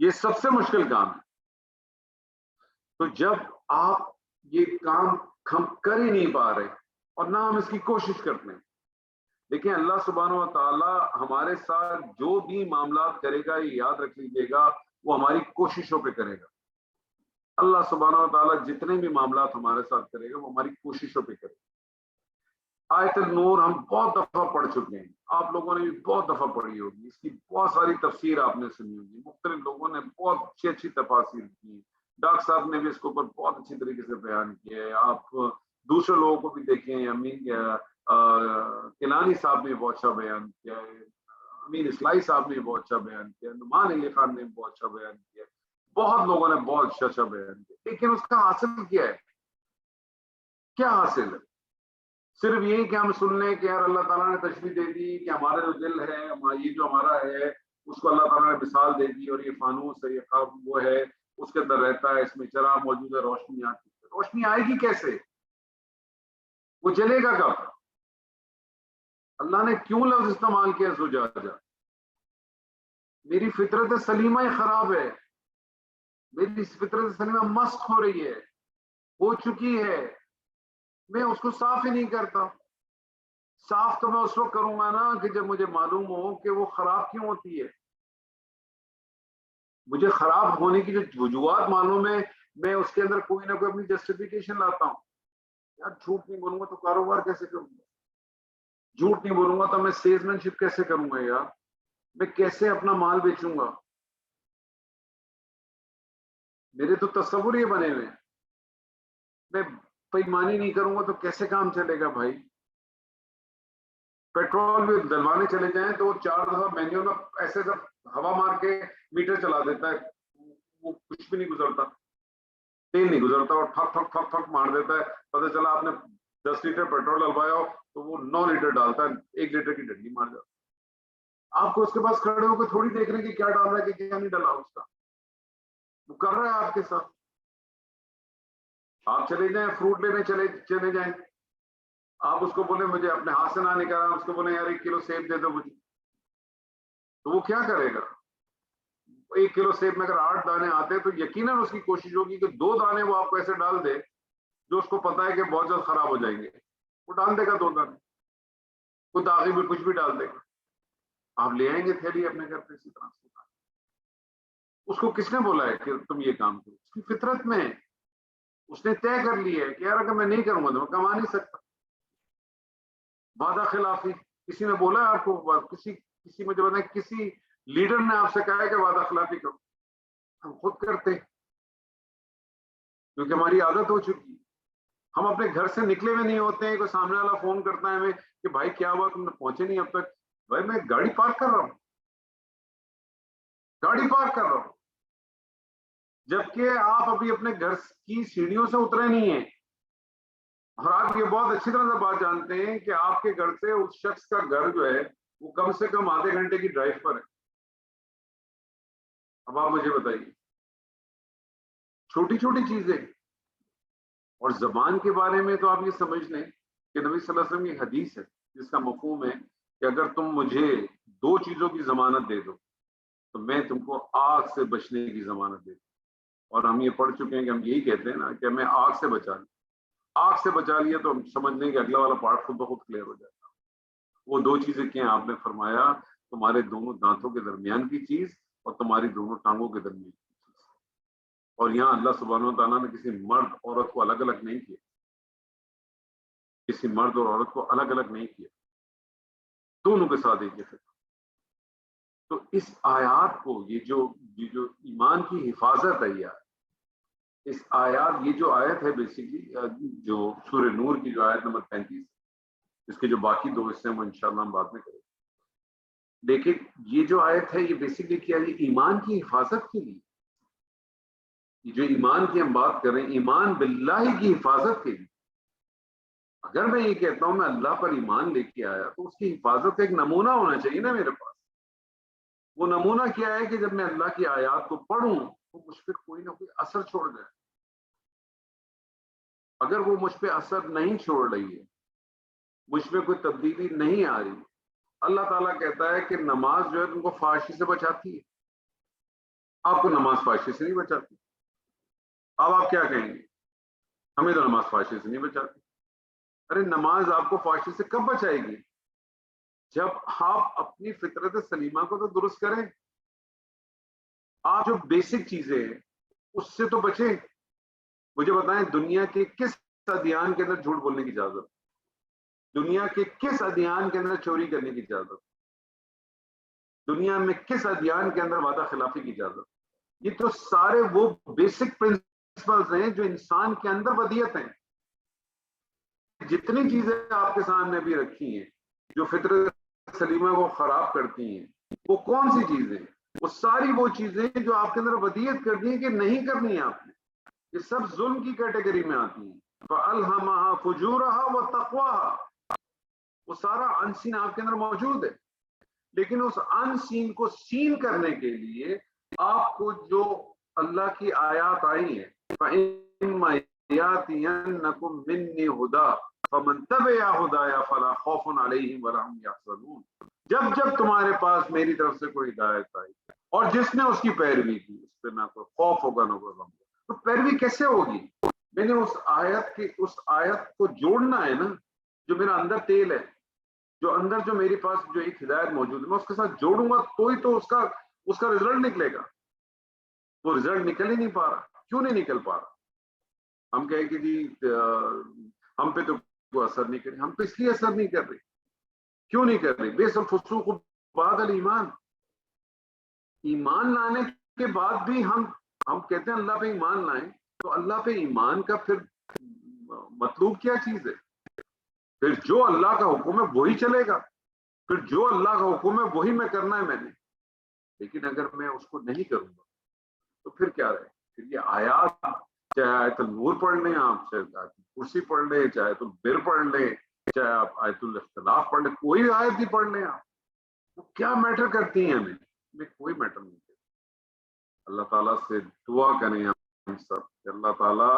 یہ سب سے مشکل کام ہے. تو جب آپ یہ کام ہم کر ہی نہیں پا رہے اور نہ ہم اس کی کوشش کرتے ہیں, دیکھیں اللہ سبحانہ و تعالی ہمارے ساتھ جو بھی معاملات کرے گا یہ یاد رکھ لیجیے گا وہ ہماری کوششوں پہ کرے گا. اللہ سبحانہ و تعالی جتنے بھی معاملات ہمارے ساتھ کرے گا وہ ہماری کوششوں پہ کرے گا. آیت النور ہم بہت دفعہ پڑھ چکے ہیں, آپ لوگوں نے بھی بہت دفعہ پڑھی ہوگی, اس کی بہت ساری تفسیر آپ نے سنی ہوگی, مختلف لوگوں نے بہت اچھی اچھی تفاسیر کی. ڈاکٹر صاحب نے بھی اس کے اوپر بہت اچھی طریقے سے بیان کیا ہے. آپ دوسرے لوگوں کو بھی دیکھیں, امین کیلانی صاحب نے بہت اچھا بیان کیا ہے, امین اسلائی صاحب نے بہت اچھا بیان کیا, نعمان علی خان نے بہت اچھا بیان کیا, بہت لوگوں نے بہت اچھا اچھا بیان کیا. لیکن اس کا حاصل کیا ہے؟ کیا حاصل ہے؟ صرف یہی کہ ہم سن لیں کہ یار اللہ تعالیٰ نے تشریح دے دی کہ ہمارا جو دل ہے, یہ جو ہمارا ہے اس کو اللہ تعالیٰ نے مثال دے دی, اور یہ فانوس ہے, یہ خواب وہ ہے, اس کے اندر رہتا ہے, اس میں چراغ موجود ہے, روشنی آتی ہے. روشنی آئے گی کیسے؟ وہ جلے گا کب؟ اللہ نے کیوں لفظ استعمال کیا زجاجہ؟ میری فطرت سلیمہ خراب ہے, میری فطرت سلیمہ مست ہو رہی ہے, ہو چکی ہے, میں اس کو صاف ہی نہیں کرتا. صاف تو میں اس وقت کروں گا نا کہ جب مجھے معلوم ہو کہ وہ خراب کیوں ہوتی ہے. مجھے خراب ہونے کی جو وجوہات معلوم ہے, میں اس کے اندر کوئی نہ کوئی اپنی جسٹیفیکیشن لاتا ہوں. یار جھوٹ نہیں بولوں گا تو کاروبار کیسے کروں گا, جھوٹ نہیں بولوں گا تو میں سیلز مین شپ کیسے کروں گا, یار میں کیسے اپنا مال بیچوں گا. میرے تو تصور یہ بنے ہوئے, میں بےایمانی نہیں کروں گا تو کیسے کام چلے گا بھائی. پیٹرول بھی ڈلوانے چلے جائیں تو وہ 4 دفعہ مینیول میں ایسے سب ہوا مار کے میٹر چلا دیتا ہے, وہ کچھ بھی نہیں گزرتا, تیل نہیں گزرتا, اور ٹھک ٹھک ٹھک ٹھک مار دیتا ہے. پتہ چلا آپ نے 10 لیٹر پیٹرول ڈلوایا ہو تو وہ 9 لیٹر ڈالتا ہے, 1 لیٹر کی ڈنڈی مار جاتا. آپ کو اس کے پاس کھڑے ہو کے تھوڑی دیکھ رہے کہ کیا ڈال رہا ہے کہ کیا نہیں ڈالا اس کا, وہ کر رہا ہے آپ کے ساتھ. آپ چلے جائیں فروٹ لینے چلے جائیں, آپ اس کو بولے مجھے اپنے ہاتھ سے نہ نکالا, اس کو بولے یار 1 کلو سیب دے دو مجھے, تو وہ کیا کرے گا؟ 1 کلو سیب میں اگر 8 دانے آتے تو یقیناً اس کی کوشش ہوگی کہ 2 دانے وہ آپ کو ایسے ڈال دے جو اس کو پتا ہے کہ بہت جلد خراب ہو جائیں گے, وہ ڈال دے گا 2 دانے, وہ داغی میں کچھ بھی ڈال دے گا. آپ لے آئیں گے تھیلی اپنے گھر پہ اسی طرح سے. اس کو کس نے بولا ہے کہ تم یہ کام کرو؟ اس کی فطرت میں اس نے طے کر لی ہے کہ یار اگر میں نہیں کروں گا تو میں کما نہیں سکتا. وعدہ خلافی کسی نے بولا ہے آپ کو؟ کسی مجھے بتائیں کسی لیڈر نے آپ سے کہا ہے کہ وعدہ خلافی کرو؟ ہم خود کرتے ہیں کیونکہ ہماری عادت ہو چکی ہے. ہم اپنے گھر سے نکلے ہوئے نہیں ہوتے ہیں, کوئی سامنے والا فون کرتا ہے ہمیں کہ بھائی کیا ہوا, تم پہنچے نہیں اب تک. بھائی میں گاڑی پارک کر رہا ہوں, گاڑی پارک کر رہا ہوں. جبکہ آپ ابھی اپنے گھر کی سیڑھیوں سے اترے نہیں ہیں، اور آپ یہ بہت اچھی طرح سے بات جانتے ہیں کہ آپ کے گھر سے اس شخص کا گھر جو ہے وہ کم سے کم آدھے گھنٹے کی ڈرائیو پر ہے۔ اب آپ مجھے بتائیے، چھوٹی چھوٹی چیزیں۔ اور زبان کے بارے میں تو آپ یہ سمجھ لیں کہ نبی صلی اللہ علیہ وسلم کی حدیث ہے جس کا مفہوم ہے کہ اگر تم مجھے دو چیزوں کی ضمانت دے دو تو میں تم کو آگ سے بچنے کی ضمانت دے دوں۔ اور ہم یہ پڑھ چکے ہیں کہ ہم یہی کہتے ہیں نا کہ ہمیں آگ سے بچا لیں، آگ سے بچا لیا تو ہم سمجھ لیں کہ اگلا والا پارٹ خود بخود کلیئر ہو جاتا۔ وہ دو چیزیں کیا ہیں؟ آپ نے فرمایا تمہارے دونوں دانتوں کے درمیان کی چیز اور تمہاری دونوں ٹانگوں کے درمیان کی چیز۔ اور یہاں اللہ سبحانہ و تعالیٰ نے کسی مرد عورت کو الگ الگ نہیں کیا، کسی مرد اور عورت کو الگ الگ نہیں کیا، دونوں کے ساتھ ایک ہے۔ تو اس آیات کو یہ جو ایمان کی حفاظت ہے، اس آیات، یہ جو آیت ہے بیسیکلی جو سورہ نور کی جو آیت نمبر 35، اس کے جو باقی دو حصے ہیں وہ انشاءاللہ ہم بعد میں کریں گے، لیکن یہ جو آیت ہے یہ بیسیکلی کیا ہے؟ یہ ایمان کی حفاظت کے لیے، یہ جو ایمان کی ہم بات کر رہے ہیں، ایمان باللہ کی حفاظت کے لیے۔ اگر میں یہ کہتا ہوں میں اللہ پر ایمان لے کے آیا تو اس کی حفاظت کا ایک نمونہ ہونا چاہیے نا میرے پاس۔ وہ نمونہ کیا ہے کہ جب میں اللہ کی آیات کو پڑھوں تو مجھ پہ کوئی نہ کوئی اثر چھوڑ جائے۔ اگر وہ مجھ پہ اثر نہیں چھوڑ رہی ہے، مجھ پہ کوئی تبدیلی نہیں آ رہی، اللہ تعالیٰ کہتا ہے کہ نماز جو ہے تم کو فحاشی سے بچاتی ہے، آپ کو نماز فحاشی سے نہیں بچاتی۔ اب آپ کیا کہیں گے؟ ہمیں تو نماز فحاشی سے نہیں بچاتی۔ ارے نماز آپ کو فحاشی سے کب بچائے گی؟ جب آپ اپنی فطرت سلیمہ کو تو درست کریں، آپ جو بیسک چیزیں ہیں اس سے تو بچیں۔ مجھے بتائیں دنیا کے کس ادیان کے اندر جھوٹ بولنے کی اجازت؟ دنیا کے کس ادیان کے اندر چوری کرنے کی اجازت؟ دنیا میں کس ادیان کے اندر وعدہ خلافی کی اجازت؟ یہ تو سارے وہ بیسک پرنسپلز ہیں جو انسان کے اندر ودیت ہیں۔ جتنی چیزیں آپ کے سامنے بھی رکھی ہیں جو فطرت سلیمہ کو خراب کرتی ہیں، وہ کون سی چیزیں؟ وہ ساری وہ چیزیں جو آپ کے اندر ودیت کرنی ہے کہ نہیں کرنی ہے آپ نے، یہ سب ظلم کی کیٹیگری میں آتی ہیں۔ فَأَلْهَمَهَا فُجُورَهَا وَتَقْوَاهَا، وہ سارا ان سین آپ کے اندر موجود ہے، لیکن اس ان سین کو سین کرنے کے لیے آپ کو جو اللہ کی آیات آئی ہیں، فَإِمَّا يَأْتِيَنَّكُم مِّنِّي هُدًى فَمَن تَبِعَ هُدَايَ فَلَا خَوْفٌ عَلَيْهِمْ وَلَا هُمْ يَحْزَنُونَ۔ جب جب تمہارے پاس میری طرف سے کوئی ہدایت آئی اور جس نے اس کی پیروی کی، اس پہ نہ کوئی خوف ہوگا نہ کوئی غم ہوگا۔ تو پیروی کیسے ہوگی؟ میں نے اس آیت کو جوڑنا ہے نا، جو میرا اندر تیل ہے، جو اندر جو میرے پاس جو ایک ہدایت موجود ہے، میں اس کے ساتھ جوڑوں گا تو ہی تو اس کا رزلٹ نکلے گا۔ وہ رزلٹ نکل ہی نہیں پا رہا۔ کیوں نہیں نکل پا رہا؟ ہم کہیں کہ جی ہم پہ تو کوئی اثر نہیں کر رہی۔ ہم تو اس لیے اثر نہیں کر رہے۔ کیوں نہیں کر رہی؟ بیس الفسوق بعد الایمان، ایمان لانے کے بعد بھی ہم کہتے ہیں اللہ پہ ایمان لائیں، تو اللہ پہ ایمان کا پھر مطلوب کیا چیز ہے؟ پھر جو اللہ کا حکم ہے وہی چلے گا، پھر جو اللہ کا حکم ہے وہی میں کرنا ہے میں نے۔ لیکن اگر میں اس کو نہیں کروں گا تو پھر کیا رہے؟ پھر یہ آیات، چاہے آیت النور پڑھ لیں آپ، چاہے آیت الکرسی پڑھ لیں، چاہے آیت البر پڑھ لیں، چاہے آپ آیت الاختلاف پڑھ لیں، کوئی آیت بھی پڑھ لیں آپ، وہ کیا میٹر کرتی ہیں؟ ہمیں کوئی میٹر نہیں کرتی۔ اللہ تعالیٰ سے دعا کریں ہم سب کہ اللہ تعالیٰ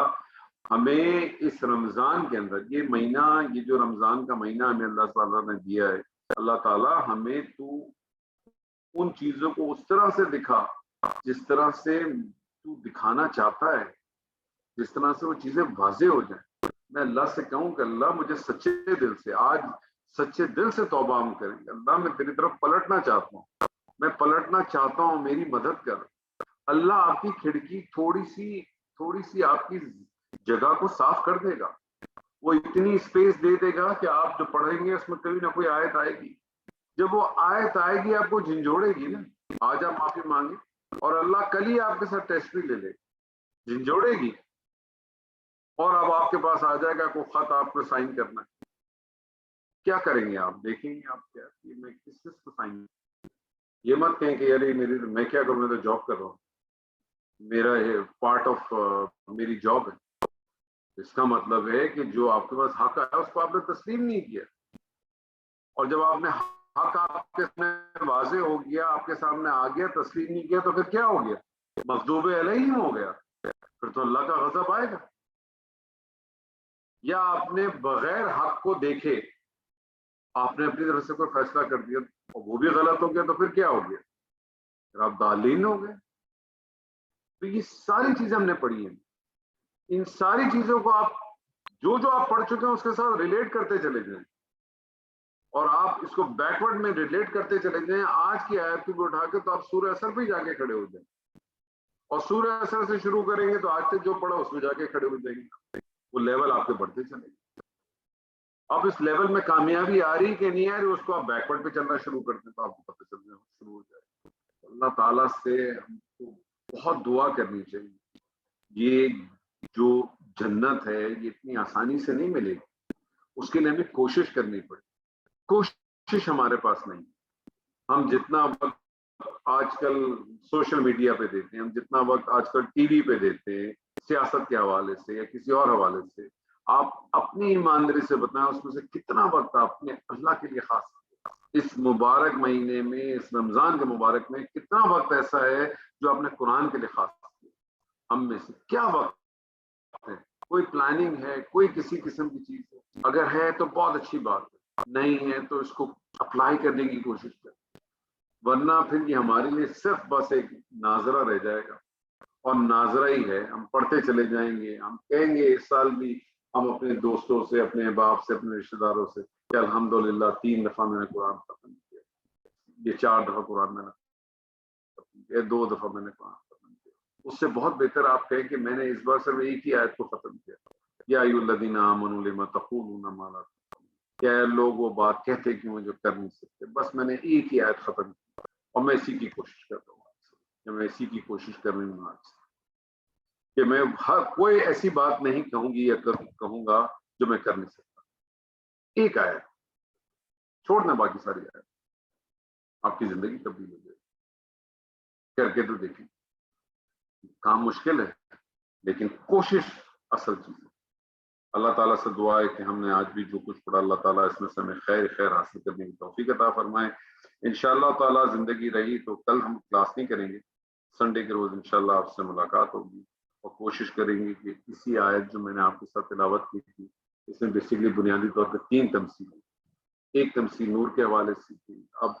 ہمیں اس رمضان کے اندر، یہ مہینہ، یہ جو رمضان کا مہینہ ہمیں اللہ تعالیٰ نے دیا ہے، اللہ تعالیٰ ہمیں تو ان چیزوں کو اس طرح سے دکھا جس طرح سے تو دکھانا چاہتا ہے، جس طرح سے وہ چیزیں واضح ہو جائیں۔ میں اللہ سے کہوں کہ اللہ مجھے سچے دل سے، آج سچے دل سے توبہ ہم کریں گے، اللہ میں تیری طرف پلٹنا چاہتا ہوں، میں پلٹنا چاہتا ہوں، میری مدد کر۔ اللہ آپ کی کھڑکی تھوڑی سی آپ کی جگہ کو صاف کر دے گا، وہ اتنی اسپیس دے دے گا کہ آپ جو پڑھیں گے اس میں کبھی نہ کوئی آیت آئے گی۔ جب وہ آیت آئے گی آپ کو جھنجھوڑے گی نا، آج آپ معافی مانگے اور اللہ کل ہی آپ کے ساتھ ٹیسٹ بھی لے لے، جھنجھوڑے گی، اور اب آپ کے پاس آ جائے گا کوئی خط آپ کو سائن کرنا ہے، کیا کریں گے آپ؟ دیکھیں گے آپ کیا میں کس کو سائن، یہ مت کہیں کہ یار میں کیا کروں، میں تو جاب کر رہا ہوں، میرا پارٹ آف میری جاب ہے. اس کا مطلب ہے کہ جو آپ کے پاس حق آیا اس کو آپ نے تسلیم نہیں کیا, اور جب آپ نے حق آپ کے سامنے واضح ہو گیا, آپ کے سامنے آ گیا, تسلیم نہیں کیا, تو پھر کیا ہو گیا؟ مغضوب علیہم ہو گیا. پھر تو اللہ کا غضب آئے گا. یا آپ نے بغیر حق کو دیکھے آپ نے اپنی طرف سے کوئی فیصلہ کر دیا اور وہ بھی غلط ہو گیا, تو پھر کیا ہو گیا؟ پھر آپ ضالین ہو گئے. تو یہ ساری چیزیں ہم نے پڑھی ہیں. ان ساری چیزوں کو آپ جو آپ پڑھ چکے ہیں اس کے ساتھ ریلیٹ کرتے چلے جائیں, اور آپ اس کو بیکورڈ میں ریلیٹ کرتے چلے جائیں. آج کی آیت کو اٹھا کے تو آپ سورہ اثر پہ جا کے کھڑے ہو جائیں, اور سورہ اثر سے شروع کریں گے تو آج تک جو پڑھا اس میں جا کے کھڑے ہو جائیں گے. وہ لیول آپ کے بڑھتے چلیں گے. اب اس لیول میں کامیابی آ رہی کہ نہیں آ رہی, اس کو آپ بیکورڈ پہ چلنا شروع کرتے ہیں تو آپ کو پتہ چلنا شروع ہو جائے. اللہ تعالیٰ سے ہم کو بہت دعا کرنی چاہیے. یہ جو جنت ہے یہ اتنی آسانی سے نہیں ملے گی, اس کے لیے ہمیں کوشش کرنی پڑے. کوشش ہمارے پاس نہیں. ہم جتنا وقت آج کل سوشل میڈیا پہ دیتے ہیں, ہم جتنا وقت آج کل ٹی وی پہ دیتے ہیں سیاست کے حوالے سے یا کسی اور حوالے سے, آپ اپنی ایمانداری سے بتائیں اس میں سے کتنا وقت آپ نے اللہ کے لیے خاص کیا. اس مبارک مہینے میں, اس رمضان کے مبارک میں کتنا وقت ایسا ہے جو آپ نے قرآن کے لیے خاص کیا؟ ہم میں سے کیا وقت ہے؟ کوئی پلاننگ ہے, کوئی کسی قسم کی چیز ہے؟ اگر ہے تو بہت اچھی بات ہے, نہیں ہے تو اس کو اپلائی کرنے کی کوشش کریں, ورنہ پھر یہ ہمارے لیے صرف بس ایک ناظرہ رہ جائے گا. اور ناظرہ ہی ہے, ہم پڑھتے چلے جائیں گے, ہم کہیں گے اس سال بھی ہم اپنے دوستوں سے, اپنے باپ سے, اپنے رشتے داروں سے کہ الحمدللہ 3 دفعہ میں نے قرآن ختم کیا, یہ 4 دفعہ قرآن میں نے ختم کیا, 2 دفعہ میں نے قرآن ختم کیا. اس سے بہت بہتر آپ کہیں کہ میں نے اس بار صرف ایک ہی آیت کو ختم کیا, یا ایھا الذین آمنوا لم تقولون ما لا تفعلون, کیا لوگ وہ بات کہتے کیوں جو کر نہیں سکتے. بس میں نے ایک ہی آیت ختم کی اور میں اسی کی کوشش کرتا ہوں کہ میں اسی کی کوشش کر رہی ہوں آج کہ میں ہر کوئی ایسی بات نہیں کہوں گی یا کہوں گا جو میں کر نہیں سکتا. ایک آیت چھوڑنا, باقی ساری آیت آپ کی زندگی تبدیل ہو جائے گی. کر کے تو دیکھیں. کام مشکل ہے لیکن کوشش اصل چیز ہے. اللہ تعالیٰ سے دعا ہے کہ ہم نے آج بھی جو کچھ پڑھا اللہ تعالیٰ اس میں سے ہمیں خیر حاصل کرنے کی توفیق عطا فرمائے. انشاءاللہ تعالیٰ زندگی رہی تو کل ہم کلاس نہیں کریں گے, سنڈے کے روز انشاءاللہ آپ سے ملاقات ہوگی, اور کوشش کریں گے کہ اسی آیت جو میں نے آپ کے ساتھ تلاوت کی تھی, اس میں بیسیکلی بنیادی طور پہ 3 تمثیل ہیں. ایک تمثیل نور کے حوالے سے تھی, اب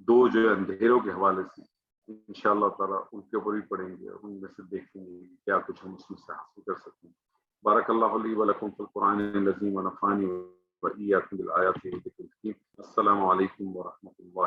2 جو ہے اندھیروں کے حوالے سے. انشاءاللہ تعالیٰ ان کے اوپر بھی پڑھیں گے اور ان میں سے دیکھیں گے کہ کیا کچھ ہم اس میں سے حاصل کر سکتے ہیں. بارک اللہ لی ولکم فی القرآن العظیم ونفعنی وإیاکم بالآیات والذکر الحکیم. السلام علیکم ورحمۃ اللہ.